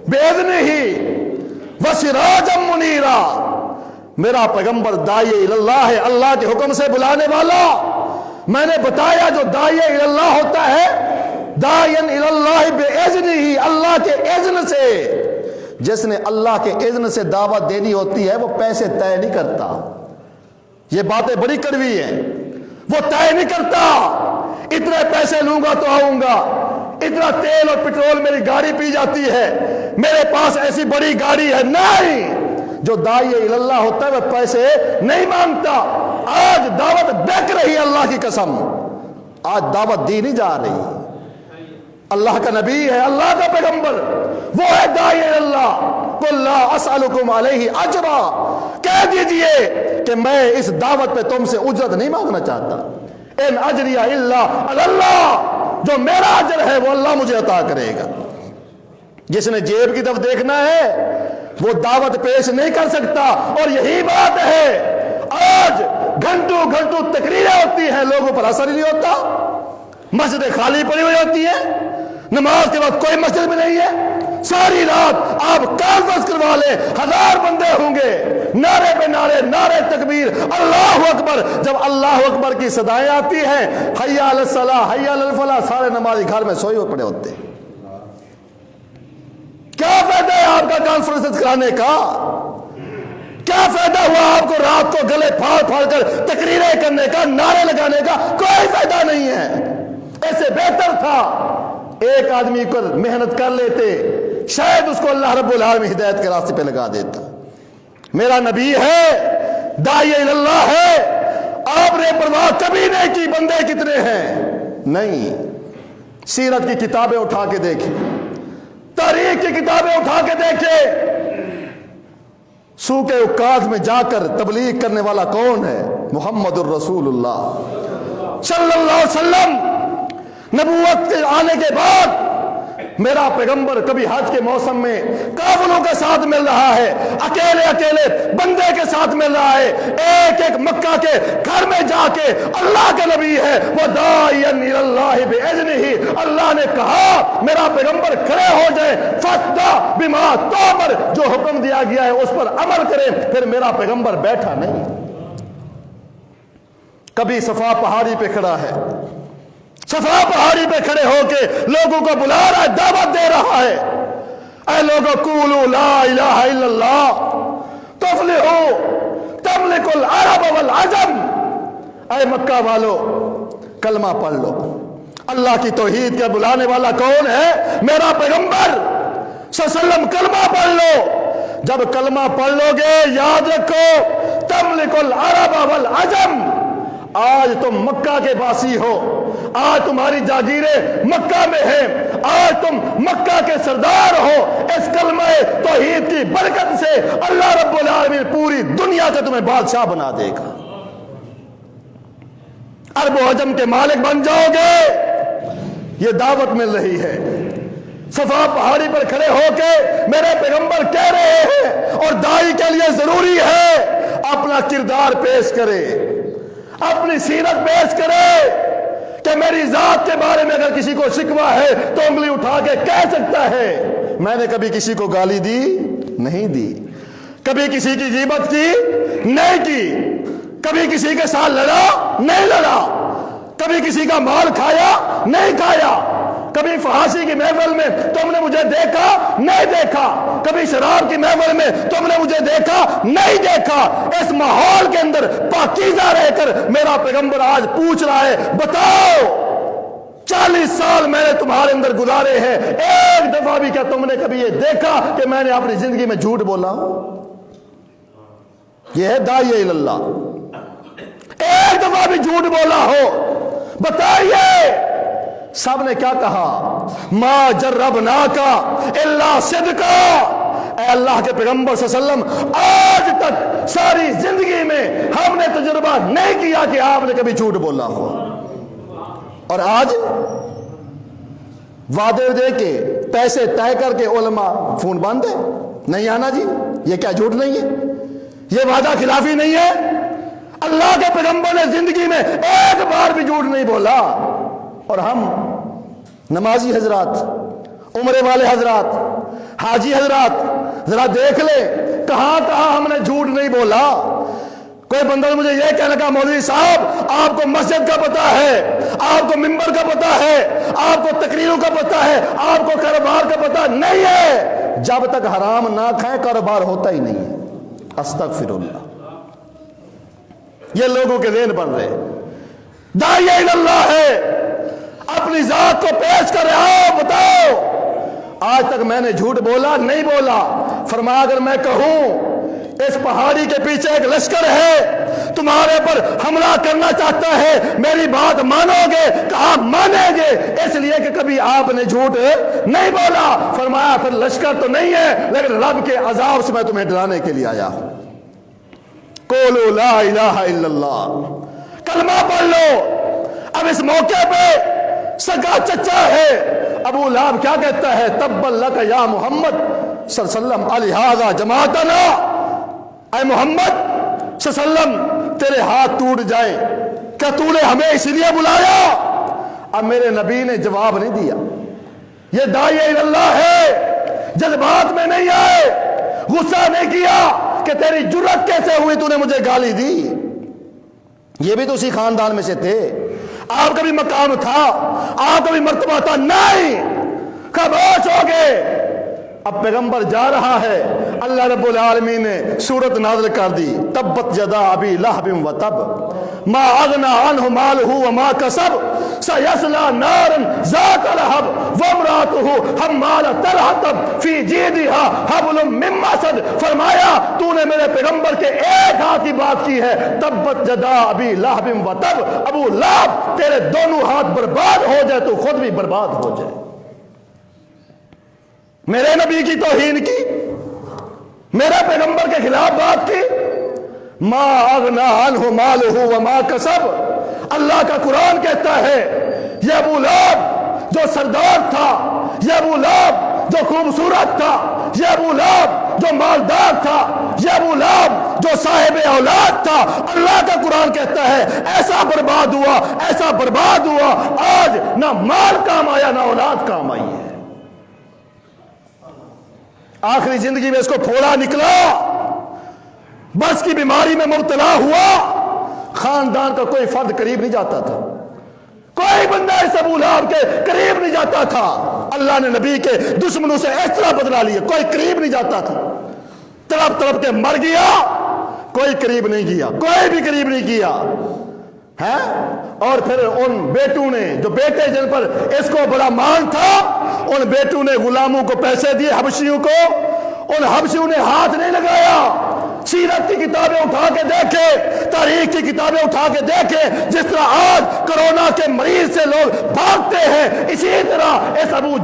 بِإِذْنِهِ وَسِرَاجًا مُنِيرًا۔ میرا پیغمبر داعی اللہ ہے، اللہ کے حکم سے بلانے والا۔ میں نے بتایا جو داعی اللہ ہوتا ہے، داعی اللہ بِإِذْنِهِ، اللہ کے اذن سے، جس نے اللہ کے اذن سے دعوت دینی ہوتی ہے وہ پیسے طے نہیں کرتا۔ یہ باتیں بڑی کڑوی ہیں، وہ طے نہیں کرتا اتنے پیسے لوں گا تو آؤں گا، اتنا تیل اور پٹرول میری گاڑی پی جاتی ہے، میرے پاس ایسی بڑی گاڑی ہے، نہیں۔ جو داعی اللہ ہوتا ہے وہ پیسے نہیں مانگتا۔ آج دعوت بک رہی ہے، اللہ کی قسم آج دعوت دی نہیں جا رہی۔ اللہ کا نبی ہے، اللہ کا پیغمبر، وہ ہے داعی اللہ۔ قُلْ لَا أَسْأَلُكُمْ عَلَيْهِ أَجْرًا، کہہ دیجئے کہ میں اس دعوت پہ تم سے اجرت نہیں مانگنا چاہتا۔ ان اجریہ الا علی اللہ، جو میرا اجر ہے وہ اللہ مجھے عطا کرے گا۔ جس نے جیب کی طرف دیکھنا ہے وہ دعوت پیش نہیں کر سکتا، اور یہی بات ہے آج گھنٹوں گھنٹوں تقریریں ہوتی ہیں، لوگوں پر اثر ہی نہیں ہوتا، مسجدیں خالی پڑی ہوئی ہوتی ہیں، نماز کے بعد کوئی مسجد میں نہیں ہے، ساری رات آپ کانفرنس کروا لیں 1000 بندے ہوں گے، نعرے پہ نعرے، نعرے تکبیر، اللہ اکبر۔ جب اللہ اکبر کی صدائیں آتی ہیں، حی علی الصلاۃ، حی علی الفلاح، سارے نمازی گھر میں سوئے ہوئے پڑے ہوتے ہیں۔ کیا فائدہ ہے آپ کا کانفرنس کرانے کا؟ کیا فائدہ ہوا آپ کو رات کو گلے پھاڑ پھاڑ کر تقریریں کرنے کا، نعرے لگانے کا؟ کوئی فائدہ نہیں ہے۔ ایسے بہتر تھا ایک آدمی پر محنت کر لیتے، شاید اس کو اللہ رب العالمین ہدایت کے راستے پہ لگا دیتا۔ میرا نبی ہے، داعی اللہ ہے، آپ نے پرواہ کبھی نہیں کی بندے کتنے ہیں، نہیں۔ سیرت کی کتابیں اٹھا کے دیکھیں، تاریخ کی کتابیں اٹھا کے دیکھیں، سوق عکاظ میں جا کر تبلیغ کرنے والا کون ہے؟ محمد الرسول اللہ صلی اللہ علیہ وسلم۔ نبوت کے آنے کے بعد
میرا پیغمبر کبھی حج کے موسم میں کافلوں کے ساتھ مل رہا ہے، اکیلے اکیلے بندے کے ساتھ مل رہا ہے، ایک ایک مکہ کے گھر میں جا کے اللہ کے نبی ہے وہ داعیا الی اللہ باذنہ، اللہ نے کہا میرا پیغمبر کھڑے ہو جائے، فاصدع بما تؤمر، جو حکم دیا گیا ہے اس پر عمل کرے، پھر میرا پیغمبر بیٹھا نہیں، کبھی صفا پہاڑی پہ کھڑا ہے، صفا پہاڑی پہ کھڑے ہو کے لوگوں کو بلا رہا ہے، دعوت دے رہا ہے، اے لوگو قولوا لا الہ الا اللہ تفلحوا تملک العرب والعجم، اے مکہ والو کلمہ پڑھ لو، اللہ کی توحید کے بلانے والا کون ہے؟ میرا پیغمبر صلی اللہ علیہ وسلم، کلمہ پڑھ لو، جب کلمہ پڑھ لو گے یاد رکھو تملک العرب والعجم، آج تم مکہ کے باسی ہو، آج تمہاری جاگیریں مکہ میں ہیں، آج تم مکہ کے سردار ہو، اس کلمہ توحید کی برکت سے اللہ رب العالمین پوری دنیا کا تمہیں بادشاہ بنا دے گا، عرب و عجم کے مالک بن جاؤ گے، یہ دعوت مل رہی ہے۔ صفا پہاڑی پر کھڑے ہو کے میرے پیغمبر کہہ رہے ہیں، اور داعی کے لیے ضروری ہے اپنا کردار پیش کرے، اپنی سیرت پیش کرے، کہ میری ذات کے بارے میں اگر کسی کو شکوہ ہے تو انگلی اٹھا کے کہہ سکتا ہے میں نے کبھی کسی کو گالی دی نہیں دی، کبھی کسی کی غیبت کی نہیں کی، کبھی کسی کے ساتھ لڑا نہیں لڑا، کبھی کسی کا مال کھایا نہیں کھایا، کبھی فحاشی کی محفل میں تم نے مجھے دیکھا نہیں دیکھا، کبھی شراب کی محفل میں تم نے مجھے دیکھا نہیں دیکھا، اس ماحول کے اندر پاکیزہ رہ کر میرا پیغمبر آج پوچھ رہا ہے بتاؤ 40 سال میں نے تمہارے اندر گزارے ہیں، ایک دفعہ بھی کیا تم نے کبھی یہ دیکھا کہ میں نے اپنی زندگی میں جھوٹ بولا؟ یہ ہے داعی اللہ، ایک دفعہ بھی جھوٹ بولا ہو بتائیے؟ سب نے کیا کہا؟ ما جربناک الا صدقا، اے اللہ کے پیغمبر صلی اللہ علیہ وسلم آج تک ساری زندگی میں ہم نے تجربہ نہیں کیا کہ آپ نے کبھی جھوٹ بولا ہو، اور آج وعدے دے کے پیسے طے کر کے علماء فون بند ہے، نہیں آنا جی، یہ کیا جھوٹ نہیں ہے؟ یہ وعدہ خلافی نہیں ہے؟ اللہ کے پیغمبر نے زندگی میں ایک بار بھی جھوٹ نہیں بولا، اور ہم نمازی حضرات، عمرے والے حضرات، حاجی حضرات ذرا دیکھ لے کہاں کہاں ہم نے جھوٹ نہیں بولا۔ کوئی بندہ مجھے یہ کہنے لگا مولوی صاحب آپ کو مسجد کا پتہ ہے، آپ کو ممبر کا پتہ ہے، آپ کو تقریروں کا پتہ ہے، آپ کو کاروبار کا پتہ نہیں ہے، جب تک حرام نہ کھائیں کاروبار ہوتا ہی نہیں ہے۔ استغفر اللہ، یہ لوگوں کے ذہن بن رہے، داعی اللہ ہے، اپنی ذات کو پیش کر رہے ہو، بتاؤ آج تک میں نے جھوٹ بولا نہیں بولا؟ فرمایا اگر میں کہوں اس پہاڑی کے پیچھے ایک لشکر ہے تمہارے پر حملہ کرنا چاہتا ہے، میری بات مانو گے؟ کہا مانیں گے، اس لیے کہ کبھی آپ نے جھوٹ نہیں بولا۔ فرمایا پھر لشکر تو نہیں ہے لیکن رب کے عذاب سے میں تمہیں ڈرانے کے لیے آیا ہوں۔ قولوا لا الہ الا اللہ، کلمہ پڑھ لو۔ اب اس موقع پہ سگا چچا ہے ابو لہب کیا کہتا ہے؟ تبا لک یا محمد صلی اللہ علیہ وسلم الہذا جماعتنا، اے محمد صلی اللہ علیہ وسلم تیرے ہاتھ ٹوٹ جائیں، کیا تو نے ہمیں اس لیے بلایا؟ اب میرے نبی نے جواب نہیں دیا۔ یہ داعی اللہ ہے، جذبات میں نہیں آئے، غصہ نہیں کیا کہ تیری جرت کیسے ہوئی تو نے مجھے گالی دی۔ یہ بھی تو اسی خاندان میں سے تھے، آپ کا بھی مقام تھا، آپ کا بھی مرتبہ تھا، نہیں، خاموش ہو گئے۔ اب پیغمبر جا رہا ہے، اللہ رب العالمین نے سورت نازل کر دی، تبت یدا ابی لہب وتب ما اغنى عنه ماله وما کسب سيصلى نارا ذات لہب وامرأته حمالة الحطب في جيدها حبل من مسد۔ فرمایا تو نے میرے پیغمبر کے ایک ہاتھ کی بات کی ہے، تبت یدا ابی لہب وتب، ابو لہب تیرے دونوں ہاتھ برباد ہو جائے تو خود بھی برباد ہو جائے۔ میرے نبی کی توہین کی، میرے پیغمبر کے خلاف بات کی۔ ما اغنى عنه ماله وما کسب، اللہ کا قرآن کہتا ہے یہ ابو لہب جو سردار تھا، یہ ابو لہب جو خوبصورت تھا، یہ ابو لہب جو مالدار تھا، یہ ابو لہب جو صاحب اولاد تھا، اللہ کا قرآن کہتا ہے ایسا برباد ہوا، ایسا برباد ہوا، آج نہ مال کام آیا نہ اولاد کام آئی ہے۔ آخری زندگی میں اس کو پھوڑا نکلا، بس کی بیماری میں مبتلا ہوا، خاندان کا کوئی فرد قریب نہیں جاتا تھا، کوئی بندہ اس ابو لہب کے قریب نہیں جاتا تھا۔ اللہ نے نبی کے دشمنوں سے اس طرح بدلا لیا، کوئی قریب نہیں جاتا تھا، تڑپ تڑپ کے مر گیا، کوئی قریب نہیں گیا، کوئی بھی قریب نہیں کیا ہے۔ اور پھر ان بیٹوں نے، جو بیٹے جن پر اس کو بڑا مان تھا، ان بیٹوں نے غلاموں کو پیسے دیے، حبشیوں کو، ان حبشیوں نے ہاتھ نہیں لگایا۔ سیرت کی کتابیں اٹھا کے دیکھیں، تاریخ کی کتابیں اٹھا کے دیکھیں، جس طرح آج کرونا کے مریض سے لوگ بھاگتے ہیں، اسی طرح اس ابو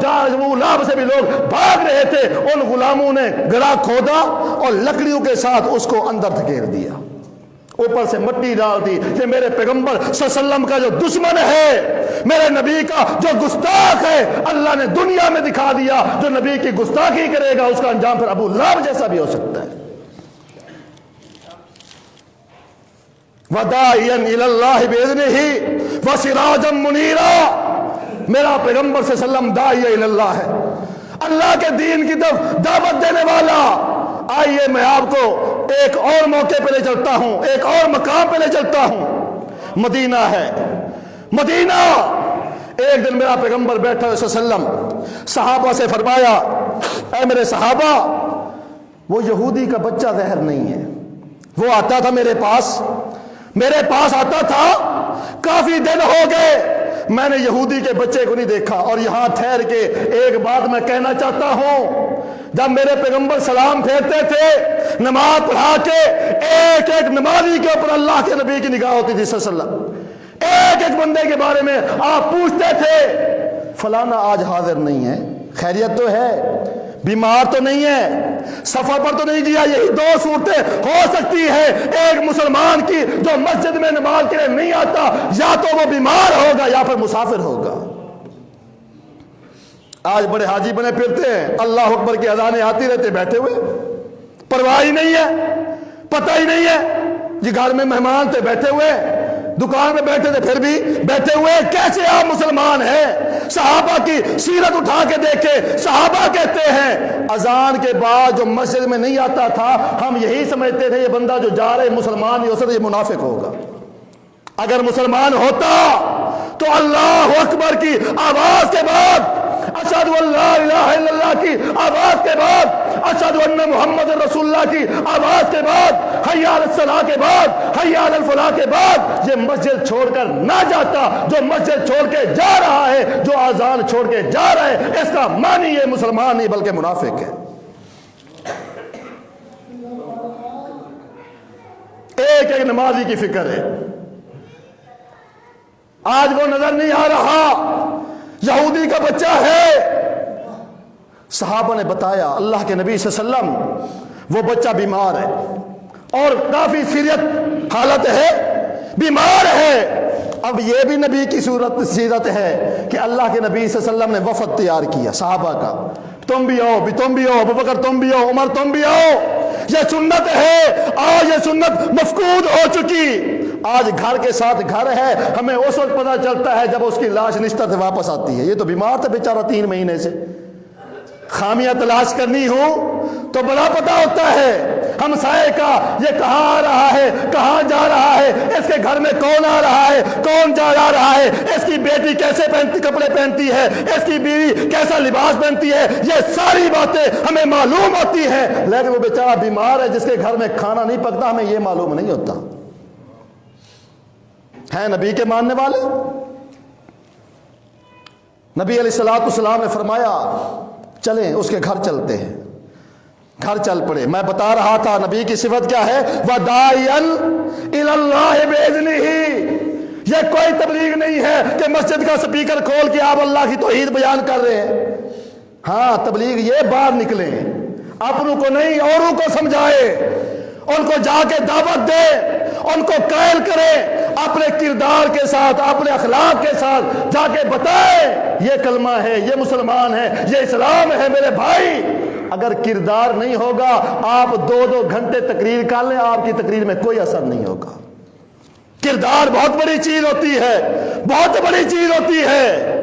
لہب سے بھی لوگ بھاگ رہے تھے۔ ان غلاموں نے گڑھا کھودا اور لکڑیوں کے ساتھ اس کو اندر دھکیل دیا، اوپر سے مٹی ڈال دی۔ یہ میرے پیغمبر صلی اللہ علیہ وسلم کا جو دشمن ہے، میرے نبی کا جو گستاخ ہے، اللہ نے دنیا میں دکھا دیا، جو نبی کی گستاخی کرے گا اس کا انجام پھر ابو لہب جیسا بھی ہو سکتا ہے۔ وَدَاعِيًا إِلَى اللَّهِ بِإِذْنِهِ وَسِرَاجًا مُنِيرًا، میرا پیغمبر صلی اللہ علیہ وسلم داعیہ الی اللہ ہے، اللہ کے دین کی طرف دعوت دینے والا۔ آئیے میں آپ کو ایک اور موقع پہ لے چلتا ہوں، ایک اور مقام پہ لے چلتا ہوں، مدینہ ہے، مدینہ۔ ایک دن میرا پیغمبر بیٹھا صلی اللہ علیہ وسلم، صحابہ سے فرمایا، اے میرے صحابہ، وہ یہودی کا بچہ زہر نہیں ہے، وہ آتا تھا میرے پاس آتا تھا، کافی دن ہو گئے میں نے یہودی کے بچے کو نہیں دیکھا۔ اور یہاں ٹھہر کے ایک بات میں کہنا چاہتا ہوں، جب میرے پیغمبر سلام پھیرتے تھے نماز پڑھا کے، ایک ایک نمازی کے اوپر اللہ کے نبی کی نگاہ ہوتی تھی صلی اللہ علیہ وسلم، ایک ایک بندے کے بارے میں آپ پوچھتے تھے، فلانا آج حاضر نہیں ہے، خیریت تو ہے، بیمار تو نہیں ہے، سفر پر تو نہیں گیا۔ یہی دو صورتیں ہو سکتی ہے ایک مسلمان کی جو مسجد میں نماز کے لیے نہیں آتا، یا تو وہ بیمار ہوگا یا پھر مسافر ہوگا۔ آج بڑے حاجی بنے پھرتے ہیں، اللہ اکبر کی اذانیں آتی رہتے بیٹھے ہوئے، پرواہ ہی نہیں ہے، پتہ ہی نہیں ہے، جی گھر میں مہمان تھے بیٹھے ہوئے، دکان میں بیٹھے تھے پھر بھی بیٹھے ہوئے۔ کیسے آپ مسلمان ہیں؟ صحابہ کی سیرت اٹھا کے دیکھے، صحابہ کہتے ہیں اذان کے بعد جو مسجد میں نہیں آتا تھا، ہم یہی سمجھتے تھے یہ بندہ جو جا رہے مسلمان نہیں ہو سکتا، یہ منافق ہوگا۔ اگر مسلمان ہوتا تو اللہ اکبر کی آواز کے بعد، اشہد ان لا الہ الا اللہ کی آواز کے بعد، اشہد ان محمد رسول اللہ کی آواز کے بعد، حی علی الصلاۃ کے بعد، حی علی الفلاح کے بعد یہ مسجد چھوڑ کر نہ جاتا۔ جو مسجد چھوڑ کے جا رہا ہے، جو اذان چھوڑ کے جا رہا ہے، اس کا معنی یہ مسلمان نہیں بلکہ منافق ہے۔ ایک ایک نمازی کی فکر ہے، آج وہ نظر نہیں آ رہا، یہودی کا بچہ ہے۔ صحابہ نے بتایا اللہ کے نبی صلی اللہ علیہ وسلم وہ بچہ بیمار ہے اور کافی سیریت حالت ہے، بیمار ہے۔ اب یہ بھی نبی کی سیرت ہے کہ اللہ کے نبی صلی اللہ علیہ وسلم نے وفد تیار کیا صحابہ کا، تم بھی آؤ، تم بھی آؤ، ابوبکر تم بھی آؤ، عمر تم بھی آؤ۔ یہ سنت ہے، آج یہ سنت مفقود ہو چکی۔ آج گھر کے ساتھ گھر ہے، ہمیں اس وقت پتہ چلتا ہے جب اس کی لاش نشتر سے واپس آتی ہے۔ یہ تو بیمار تھا بیچارہ 3 مہینے سے، خامیاں تلاش کرنی ہو تو بڑا پتہ ہوتا ہے ہمسائے کا، یہ کہاں آ رہا ہے، کہاں جا رہا ہے، اس کے گھر میں کون آ رہا ہے، کون جا رہا ہے، اس کی بیٹی کیسے کپڑے پہنتی ہے، اس کی بیوی کیسا لباس پہنتی ہے، یہ ساری باتیں ہمیں معلوم ہوتی ہیں۔ لیکن وہ بیچارہ بیمار ہے جس کے گھر میں کھانا نہیں پکتا، ہمیں یہ معلوم نہیں ہوتا۔ ہیں نبی کے ماننے والے، نبی علیہ السلام نے فرمایا چلیں اس کے گھر چلتے ہیں، گھر چل پڑے۔ میں بتا رہا تھا نبی کی صفت کیا ہے، وَدَاعِيًا إِلَى اللَّهِ بِإِذْنِهِ۔ یہ کوئی تبلیغ نہیں ہے کہ مسجد کا سپیکر کھول کے آپ اللہ کی توحید بیان کر رہے ہیں۔ ہاں تبلیغ یہ باہر نکلیں، اپنوں کو نہیں اوروں کو سمجھائے، ان کو جا کے دعوت دے، ان کو قائل کرے اپنے کردار کے ساتھ، اپنے اخلاق کے ساتھ جا کے بتائیں یہ کلمہ ہے، یہ مسلمان ہے، یہ اسلام ہے میرے بھائی۔ اگر کردار نہیں ہوگا، آپ 2 گھنٹے تقریر کر لیں، آپ کی تقریر میں کوئی اثر نہیں ہوگا۔ کردار بہت بڑی چیز ہوتی ہے، بہت بڑی چیز ہوتی ہے۔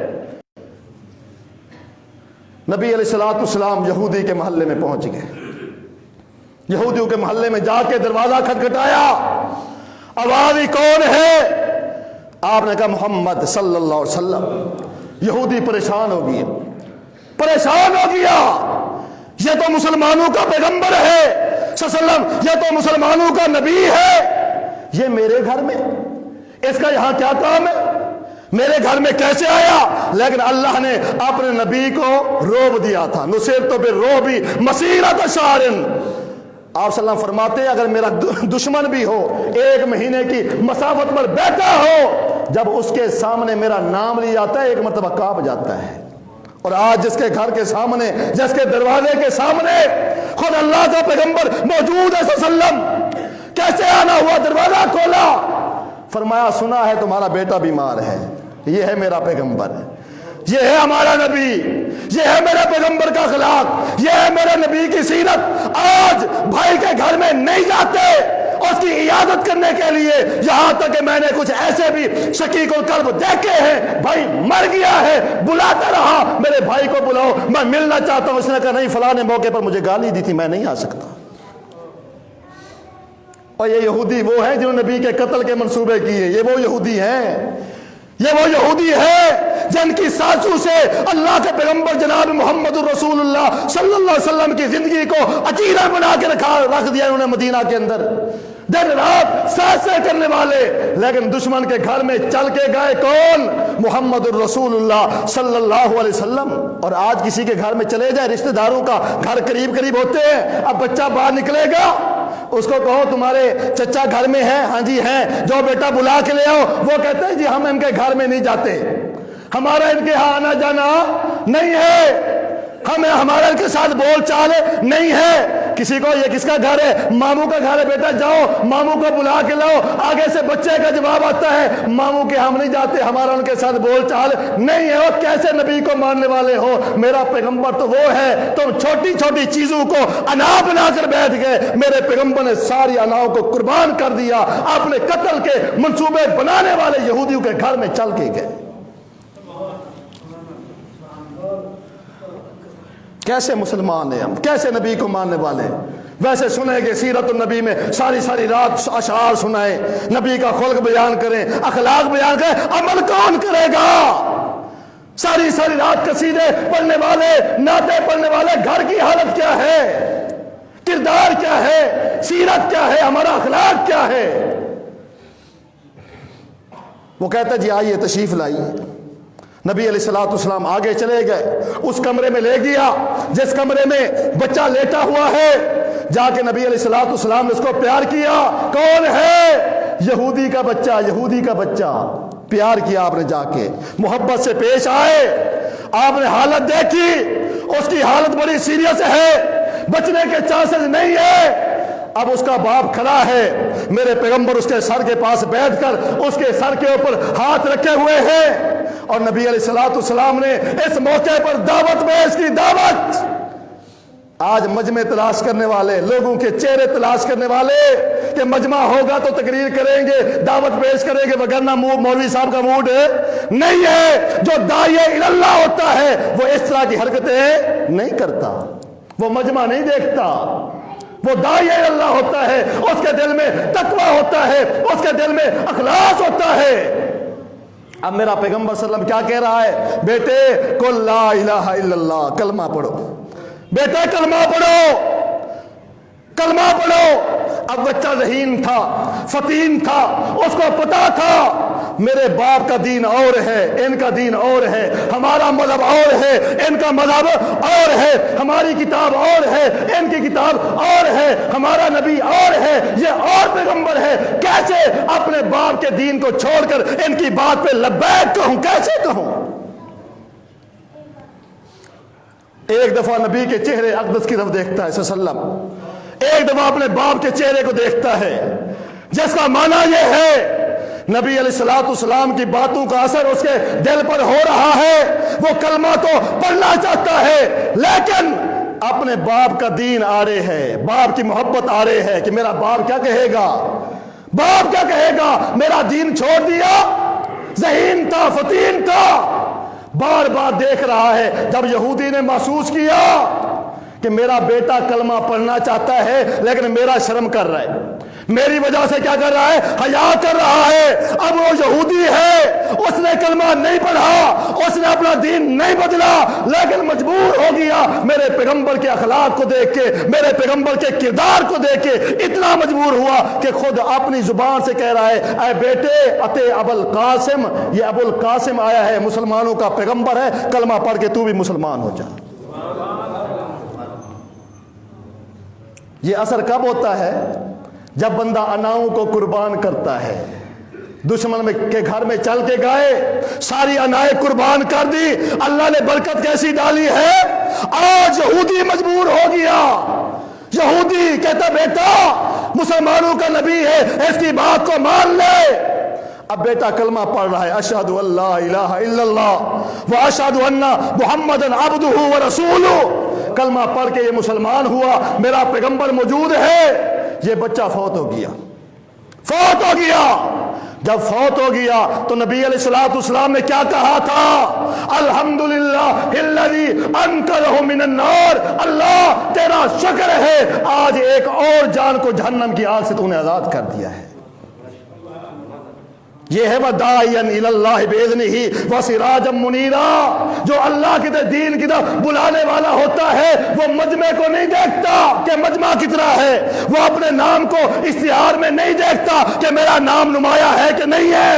نبی علیہ الصلوۃ والسلام یہودی کے محلے میں پہنچ گئے، یہودیوں کے محلے میں جا کے دروازہ کھٹکھٹایا، آواز ہی کون ہے؟ آپ نے کہا محمد صلی اللہ علیہ وسلم۔ یہودی پریشان ہو گیا، پریشان ہو گیا، یہ تو مسلمانوں کا پیغمبر ہے صلی اللہ علیہ وسلم، یہ تو مسلمانوں کا نبی ہے، یہ میرے گھر میں، اس کا یہاں کیا کام ہے؟ میرے گھر میں کیسے آیا؟ لیکن اللہ نے اپنے نبی کو روب دیا تھا، نصرت بالرعب مسیرۃ شہر۔ آپ صلی اللہ علیہ وسلم فرماتے ہیں اگر میرا دشمن بھی ہو، 1 مہینے کی مسافت پر بیٹھا ہو، جب اس کے سامنے میرا نام لیا جاتا ہے 1 مرتبہ کانپ جاتا ہے۔ اور آج جس کے گھر کے سامنے، جس کے دروازے کے سامنے خود اللہ کا پیغمبر موجود ہے صلی اللہ علیہ وسلم، کیسے آنا ہوا؟ دروازہ کھولا، فرمایا سنا ہے تمہارا بیٹا بیمار ہے، یہ ہے میرا پیغمبر، یہ ہے ہمارا نبی، یہ ہے میرے پیغمبر کا اخلاق، یہ ہے میرے نبی کی سیرت۔ آج بھائی کے گھر میں نہیں جاتے اس کی عیادت کرنے کے لیے، یہاں تک کہ میں نے کچھ ایسے بھی شقیق القلب دیکھے ہیں، بھائی مر گیا ہے، بلاتا رہا میرے بھائی کو بلاؤ میں ملنا چاہتا ہوں، اس نے کہا نہیں فلاں موقع پر مجھے گالی دی تھی میں نہیں آ سکتا۔ اور یہ یہودی وہ ہیں جنہوں نے نبی کے قتل کے منصوبے کیے، یہ وہ یہودی ہیں، یہ وہ یہودی ہے جن کی سازشوں سے اللہ کے پیغمبر جناب محمد الرسول اللہ صلی اللہ علیہ وسلم کی زندگی کو اچیرا بنا کے رکھ دیا انہوں نے مدینہ کے اندر، دن رات سازشیں کرنے والے، لیکن دشمن کے گھر میں چل کے گئے کون؟ محمد الرسول اللہ صلی اللہ علیہ وسلم۔ اور آج کسی کے گھر میں چلے جائے، رشتہ داروں کا گھر قریب قریب ہوتے ہیں، اب بچہ باہر نکلے گا، اس کو کہو تمہارے چچا گھر میں ہیں؟ ہاں جی ہیں، جو بیٹا بلا کے لے آؤ، وہ کہتے ہیں جی ہم ان کے گھر میں نہیں جاتے، ہمارا ان کے ہاں آنا جانا نہیں ہے، ہمیں ہمارا ان کے ساتھ بول چال نہیں ہے۔ کسی کو یہ کس کا گھر ہے؟ ماموں کا گھر ہے، بیٹا جاؤ ماموں کو بلا کے لاؤ، آگے سے بچے کا جواب آتا ہے ماموں کے ہم نہیں جاتے، ہمارا ان کے ساتھ بول چال نہیں ہے۔ اور کیسے نبی کو ماننے والے ہو؟ میرا پیغمبر تو وہ ہے، تم چھوٹی چھوٹی چیزوں کو انا بنا کر بیٹھ گئے، میرے پیغمبر نے ساری اناؤں کو قربان کر دیا، اپنے قتل کے منصوبے بنانے والے یہودیوں کے گھر میں چل کے گئے۔ کیسے مسلمان ہیں ہم، کیسے نبی کو ماننے والے؟ ویسے سنیں گے سیرت النبی میں ساری رات اشعار سنائیں، نبی کا خلق بیان کریں، اخلاق بیان کریں، عمل کون کرے گا؟ ساری رات قصیدے پڑھنے والے، نعتیں پڑھنے والے، گھر کی حالت کیا ہے؟ کردار کیا ہے؟ سیرت کیا ہے؟ ہمارا اخلاق کیا ہے؟ وہ کہتا جی آئیے تشریف لائیے، نبی علیہ الصلوۃ والسلام آگے چلے گئے، اس کمرے میں لے گیا جس کمرے میں بچہ لیٹا ہوا ہے، جا کے نبی علیہ الصلوۃ والسلام نے اس کو پیار کیا۔ کون ہے؟ یہودی کا بچہ، یہودی کا بچہ، پیار کیا آپ نے، جا کے محبت سے پیش آئے، آپ نے حالت دیکھی، اس کی حالت بڑی سیریس ہے، بچنے کے چانسز نہیں ہے۔ اب اس کا باپ کھڑا ہے، میرے پیغمبر اس کے سر کے پاس بیٹھ کر اس کے سر کے اوپر ہاتھ رکھے ہوئے ہیں، اور نبی علیہ الصلوۃ والسلام نے اس موقع پر دعوت پیش کی، دعوت۔ آج مجمع تلاش کرنے والے، لوگوں کے چہرے تلاش کرنے والے کہ مجمع ہوگا تو تقریر کریں گے، دعوت پیش کریں گے، وگرنہ مولوی صاحب کا موڈ نہیں ہے۔ جو داعی اللہ ہوتا ہے وہ اس طرح کی حرکتیں نہیں کرتا، وہ مجمع نہیں دیکھتا، وہ داعی اللہ ہوتا ہے، اس کے دل میں تقوی ہوتا ہے، اس کے دل میں اخلاص ہوتا ہے۔ اب میرا پیغمبر صلی اللہ علیہ وسلم کیا کہہ رہا ہے؟ بیٹے قل لا الہ الا اللہ، کلمہ پڑھو، بیٹا کلمہ پڑھو، کلمہ پڑھو۔ اب بچہ ذہین تھا، فطین تھا، اس کو پتا تھا میرے باپ کا دین اور ہے، ان کا دین اور ہے، ہمارا مذہب اور ہے، ان کا مذہب اور ہے، ہماری کتاب اور ہے، ان کی کتاب اور ہے، ہمارا نبی اور ہے، یہ اور پیغمبر ہے، کیسے اپنے باپ کے دین کو چھوڑ کر ان کی بات پہ لبیک کہوں، کیسے کہوں؟ ایک دفعہ نبی کے چہرے اقدس کی طرف دیکھتا ہے صلی اللہ علیہ وسلم، ایک دفعہ اپنے باپ کے چہرے کو دیکھتا ہے، جس کا معنی یہ ہے نبی علیہ الصلوۃ والسلام کی باتوں کا اثر اس کے دل پر ہو رہا ہے، وہ کلمہ تو پڑھنا چاہتا ہے لیکن اپنے باپ کا دین آڑے ہے، باپ کی محبت آڑے ہے کہ میرا باپ کیا کہے گا، باپ کیا کہے گا، میرا دین چھوڑ دیا، ذہین تھا، فطین تھا، بار بار دیکھ رہا ہے۔ جب یہودی نے محسوس کیا کہ میرا بیٹا کلمہ پڑھنا چاہتا ہے لیکن میرا شرم کر رہا ہے، میری وجہ سے کیا کر رہا ہے، حیا کر رہا ہے، اب وہ یہودی ہے، اس نے کلمہ نہیں پڑھا، اس نے اپنا دین نہیں بدلا، لیکن مجبور ہو گیا میرے پیغمبر کے اخلاق کو دیکھ کے، میرے پیغمبر کے کردار کو دیکھ کے اتنا مجبور ہوا کہ خود اپنی زبان سے کہہ رہا ہے، اے بیٹے اتے ابو القاسم، یہ ابو القاسم آیا ہے، مسلمانوں کا پیغمبر ہے، کلمہ پڑھ کے تو بھی مسلمان ہو جا۔ یہ اثر کب ہوتا ہے؟ جب بندہ اناؤں کو قربان کرتا ہے۔ دشمن کے گھر میں چل کے گئے، ساری انائیں قربان کر دی، اللہ نے برکت کیسی ڈالی ہے، آج یہودی مجبور ہو گیا، یہودی کہتا بیٹا مسلمانوں کا نبی ہے، اس کی بات کو مان لے۔ اب بیٹا کلمہ پڑھ رہا ہے، اشہد ان لا الہ الا اللہ واشہد ان محمد عبدہ ورسولہ، کلمہ پڑھ کے یہ مسلمان ہوا، میرا پیغمبر موجود ہے۔ یہ بچہ فوت ہو گیا، فوت ہو گیا۔ جب فوت ہو گیا تو نبی علیہ الصلوۃ والسلام نے کیا کہا تھا، الحمدللہ الذی انقذہ من النار، اللہ تیرا شکر ہے آج ایک اور جان کو جہنم کی آگ سے تو نے آزاد کر دیا ہے۔ یہ ہے وَدَاعِيًا إِلَى اللَّهِ بِإِذْنِهِ وَسِرَاجًا مُنِيرًا، جو اللہ کی دین کی طرف بلانے والا ہوتا ہے وہ مجمع کو نہیں دیکھتا کہ مجمع کتنا ہے، وہ اپنے نام کو اشتہار میں نہیں دیکھتا کہ میرا نام نمایاں ہے کہ نہیں ہے۔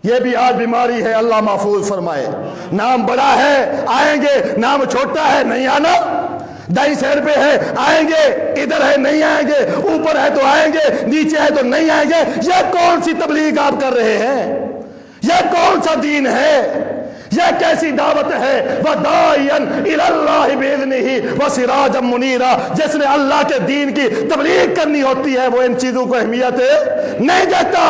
یہ بھی آج بیماری ہے، اللہ محفوظ فرمائے۔ نام بڑا ہے آئیں گے، نام چھوٹا ہے نہیں آنا، دائیں سیر پہ ہے آئیں گے، ادھر ہے نہیں آئیں گے، اوپر ہے تو آئیں گے، نیچے ہے تو نہیں آئیں گے۔ یہ کون سی تبلیغ آپ کر رہے ہیں؟ یہ کون سا دین ہے؟ یہ کیسی دعوت ہے؟ وَدَاعِيًا إِلَى اللَّهِ بِإِذْنِهِ وَسِرَاجًا مُنِيرًا، جس نے اللہ کے دین کی تبلیغ کرنی ہوتی ہے وہ ان چیزوں کو اہمیت نہیں دیتا۔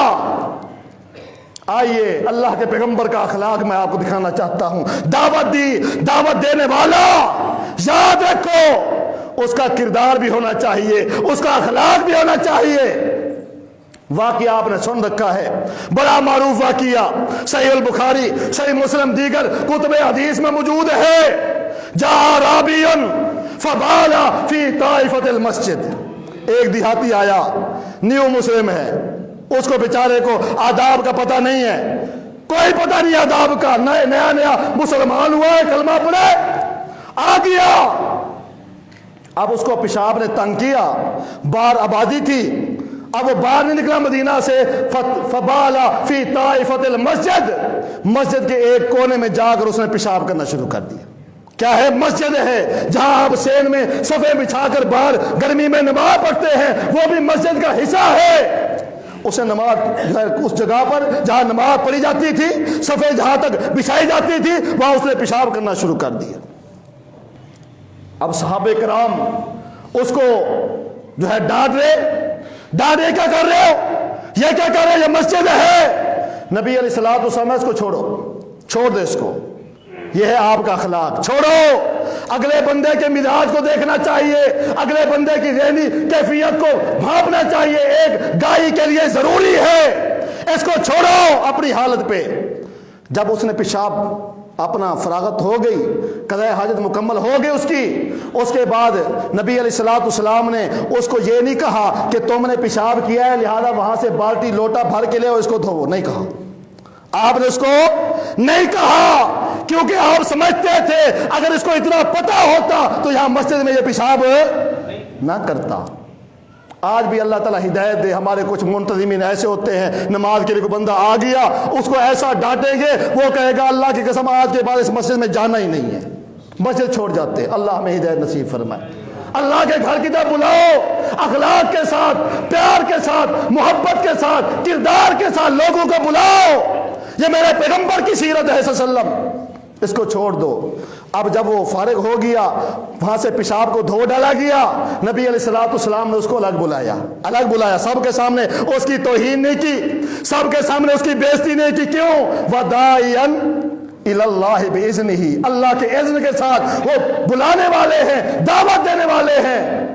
آئیے اللہ کے پیغمبر کا اخلاق میں آپ کو دکھانا چاہتا ہوں۔ دعوت دی، دعوت دینے والا یاد رکھو اس کا کردار بھی ہونا چاہیے، اس کا اخلاق بھی ہونا چاہیے۔ واقعہ آپ نے سن رکھا ہے، بڑا معروف واقعہ، صحیح البخاری، صحیح مسلم، دیگر کتب حدیث میں موجود ہے۔ جاء رابی فبال فی طائفۃ المسجد، ایک دیہاتی آیا، نیو مسلم ہے، اس کو بیچارے کو آداب کا پتہ نہیں ہے، کوئی پتہ نہیں آداب کا، نیا نیا مسلمان ہوا ہے، کلمہ پڑھے، آ گیا۔ اب اس کو پیشاب نے تنگ کیا، باہر آبادی تھی، اب وہ باہر نہیں نکلا مدینہ سے، فبالا فی طائفۃ المسجد، مسجد کے ایک کونے میں جا کر اس نے پیشاب کرنا شروع کر دیا۔ کیا ہے؟ مسجد ہے، جہاں آپ سین میں صفے بچھا کر باہر گرمی میں نماز پڑھتے ہیں، وہ بھی مسجد کا حصہ ہے۔ اسے نماز اس جگہ پر جہاں نماز پڑھی جاتی تھی، صفے جہاں تک بچھائی جاتی تھی، وہاں اس نے پیشاب کرنا شروع کر دیا۔ اب صحابہ کرام اس کو جو ہے ڈانٹ رہے، کیا کر رہے ہو، یہ کیا کر رہے، یہ مسجد ہے۔ نبی علیہ الصلوۃ والسلام اس کو چھوڑ دے، اس کو، یہ ہے آپ کا اخلاق، چھوڑو۔ اگلے بندے کے مزاج کو دیکھنا چاہیے، اگلے بندے کی ذہنی کیفیت کو بھانپنا چاہیے، ایک گائے کے لیے ضروری ہے۔ اس کو چھوڑو اپنی حالت پہ۔ جب اس نے پیشاب اپنا فراغت ہو گئی، قضاء حاجت مکمل ہو گئی اس کی، اس کے بعد نبی علیہ الصلوۃ والسلام نے اس کو یہ نہیں کہا کہ تم نے پیشاب کیا ہے لہذا وہاں سے بالٹی لوٹا بھر کے لے اور اس کو دھو، نہیں کہا، آپ نے اس کو نہیں کہا، کیونکہ آپ سمجھتے تھے اگر اس کو اتنا پتہ ہوتا تو یہاں مسجد میں یہ پیشاب نہ کرتا۔ آج بھی اللہ تعالیٰ ہدایت دے، ہمارے کچھ منتظمین ایسے ہوتے ہیں، نماز کے لیے کوئی بندہ آ گیا اس کو ایسا ڈانٹیں گے وہ کہے گا اللہ کی قسم آج کے بعد اس مسجد میں جانا ہی نہیں ہے، مسجد چھوڑ جاتے ہیں۔ اللہ ہمیں ہدایت نصیب فرمائے۔ اللہ کے گھر کی طرف بلاؤ، اخلاق کے ساتھ، پیار کے ساتھ، محبت کے ساتھ، کردار کے ساتھ لوگوں کو بلاؤ۔ یہ میرے پیغمبر کی سیرت ہے صلی اللہ علیہ وسلم، اس کو چھوڑ دو۔ اب جب وہ فارغ ہو گیا وہاں سے پیشاب کو دھو ڈالا گیا، نبی علیہ السلام نے اس کو الگ بلایا سب کے سامنے، اس کی توہین نہیں کی، سب کے سامنے اس کی بےزتی نہیں کی۔ کیوں؟ وَدَاعِيًا إِلَى اللَّهِ بِإِذْنِهِ، اللہ کے اذن کے ساتھ وہ بلانے والے ہیں، دعوت دینے والے ہیں۔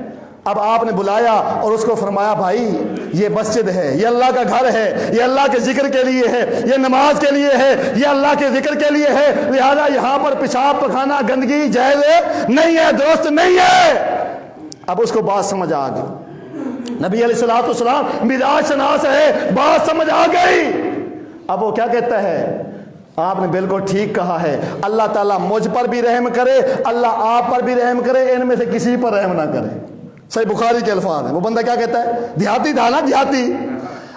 اب آپ نے بلایا اور اس کو فرمایا بھائی یہ مسجد ہے، یہ اللہ کا گھر ہے، یہ اللہ کے ذکر کے لیے ہے، یہ نماز کے لیے ہے، یہ اللہ کے ذکر کے لیے ہے، لہذا یہاں پر پیشاب پخانا گندگی جائز نہیں ہے، درست نہیں ہے۔ اب اس کو بات سمجھ آ گئی، نبی علیہ السلام مزاج شناس ہے، بات سمجھ آ گئی۔ اب وہ کیا کہتا ہے؟ آپ نے بالکل ٹھیک کہا ہے، اللہ تعالیٰ مجھ پر بھی رحم کرے، اللہ آپ پر بھی رحم کرے، ان میں سے کسی پر رحم نہ کرے۔ صحیح بخاری کے الفاظ ہیں۔ وہ بندہ کیا کہتا ہے؟ دیہاتی تھا نا، دیہاتی،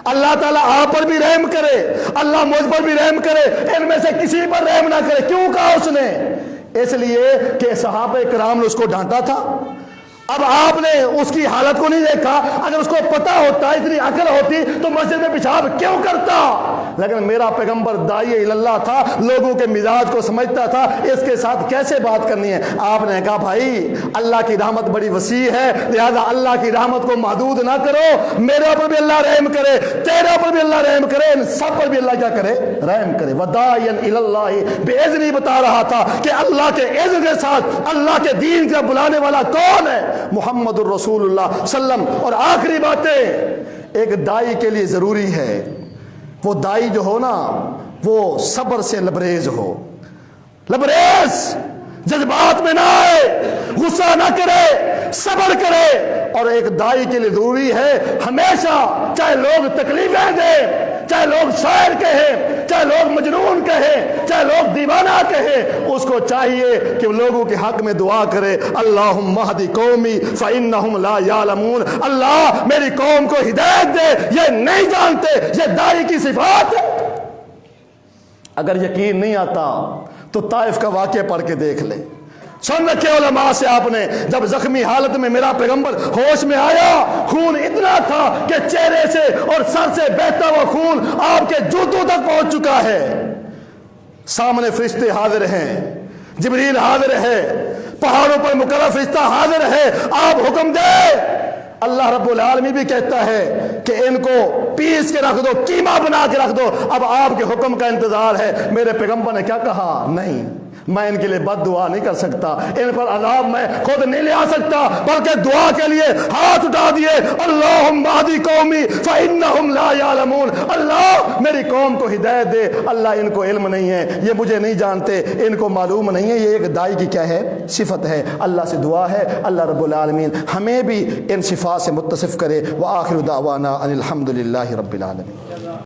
اللہ تعالیٰ آپ پر بھی رحم کرے، اللہ مجھ پر بھی رحم کرے، ان میں سے کسی پر رحم نہ کرے۔ کیوں کہا اس نے؟ اس لیے کہ صحابہ کرام نے اس کو ڈانٹا تھا۔ اب آپ نے اس کی حالت کو نہیں دیکھا، اگر اس کو پتہ ہوتا، اتنی عقل ہوتی تو مسجد میں پیشاب کیوں کرتا؟ لیکن میرا پیغمبر داعی اللہ تھا، لوگوں کے مزاج کو سمجھتا تھا، اس کے ساتھ کیسے بات کرنی ہے۔ آپ نے کہا بھائی اللہ کی رحمت بڑی وسیع ہے، لہذا اللہ کی رحمت کو محدود نہ کرو، میرے اوپر بھی اللہ رحم کرے، تیرے اوپر بھی اللہ رحم کرے، ان سب پر بھی اللہ کیا کرے؟ رحم کرے۔ وَدَاعِيًا إِلَى اللَّهِ بِإِذْنِهِ بتا رہا تھا کہ اللہ کے اذن کے ساتھ اللہ کے دین کا بلانے والا کون ہے؟ محمد الرسول اللہ صلی اللہ علیہ وسلم۔ اور آخری باتیں ایک دائی کے لیے ضروری ہے، وہ دائی جو ہو نا وہ صبر سے لبریز ہو، لبریز، جذبات میں نہ آئے، غصہ نہ کرے، صبر کرے۔ اور ایک دائی کے لیے ضروری ہے ہمیشہ، چاہے لوگ تکلیفیں دیں، چاہے لوگ شاعر کہیں، چاہے لوگ مجنون کہیں، چاہے لوگ دیوانہ کہیں، اس کو چاہیے کہ لوگوں کے حق میں دعا کرے، اللہم اہد قومی فإنہم لا یعلمون، اللہ میری قوم کو ہدایت دے، یہ نہیں جانتے۔ یہ دائی کی صفات ہے۔ اگر یقین نہیں آتا تو طائف کا واقعہ پڑھ کے دیکھ لے۔ سن رکھے علماء سے آپ نے، جب زخمی حالت میں میرا پیغمبر ہوش میں آیا، خون اتنا تھا کہ چہرے سے اور سر سے بہتا ہوا خون آپ کے جوتوں تک پہنچ چکا ہے۔ سامنے فرشتے حاضر ہیں، جبریل حاضر ہے، پہاڑوں پر مقرر فرشتہ حاضر ہے، آپ حکم دے۔ اللہ رب العالمین بھی کہتا ہے کہ ان کو پیس کے رکھ دو، قیمہ بنا کے رکھ دو، اب آپ کے حکم کا انتظار ہے۔ میرے پیغمبر نے کیا کہا؟ نہیں، میں ان کے لیے بد دعا نہیں کر سکتا، ان پر عذاب میں خود نہیں لے آ سکتا، بلکہ دعا کے لیے ہاتھ اٹھا دیے، اللہم اہد قومی فإنہم لا یعلمون، اللہ میری قوم کو ہدایت دے، اللہ ان کو علم نہیں ہے، یہ مجھے نہیں جانتے، ان کو معلوم نہیں ہے۔ یہ ایک دائی کی کیا ہے؟ صفت ہے۔ اللہ سے دعا ہے اللہ رب العالمین ہمیں بھی ان صفات سے متصف کرے۔ وآخر دعوانا ان الحمد للہ رب العالمین۔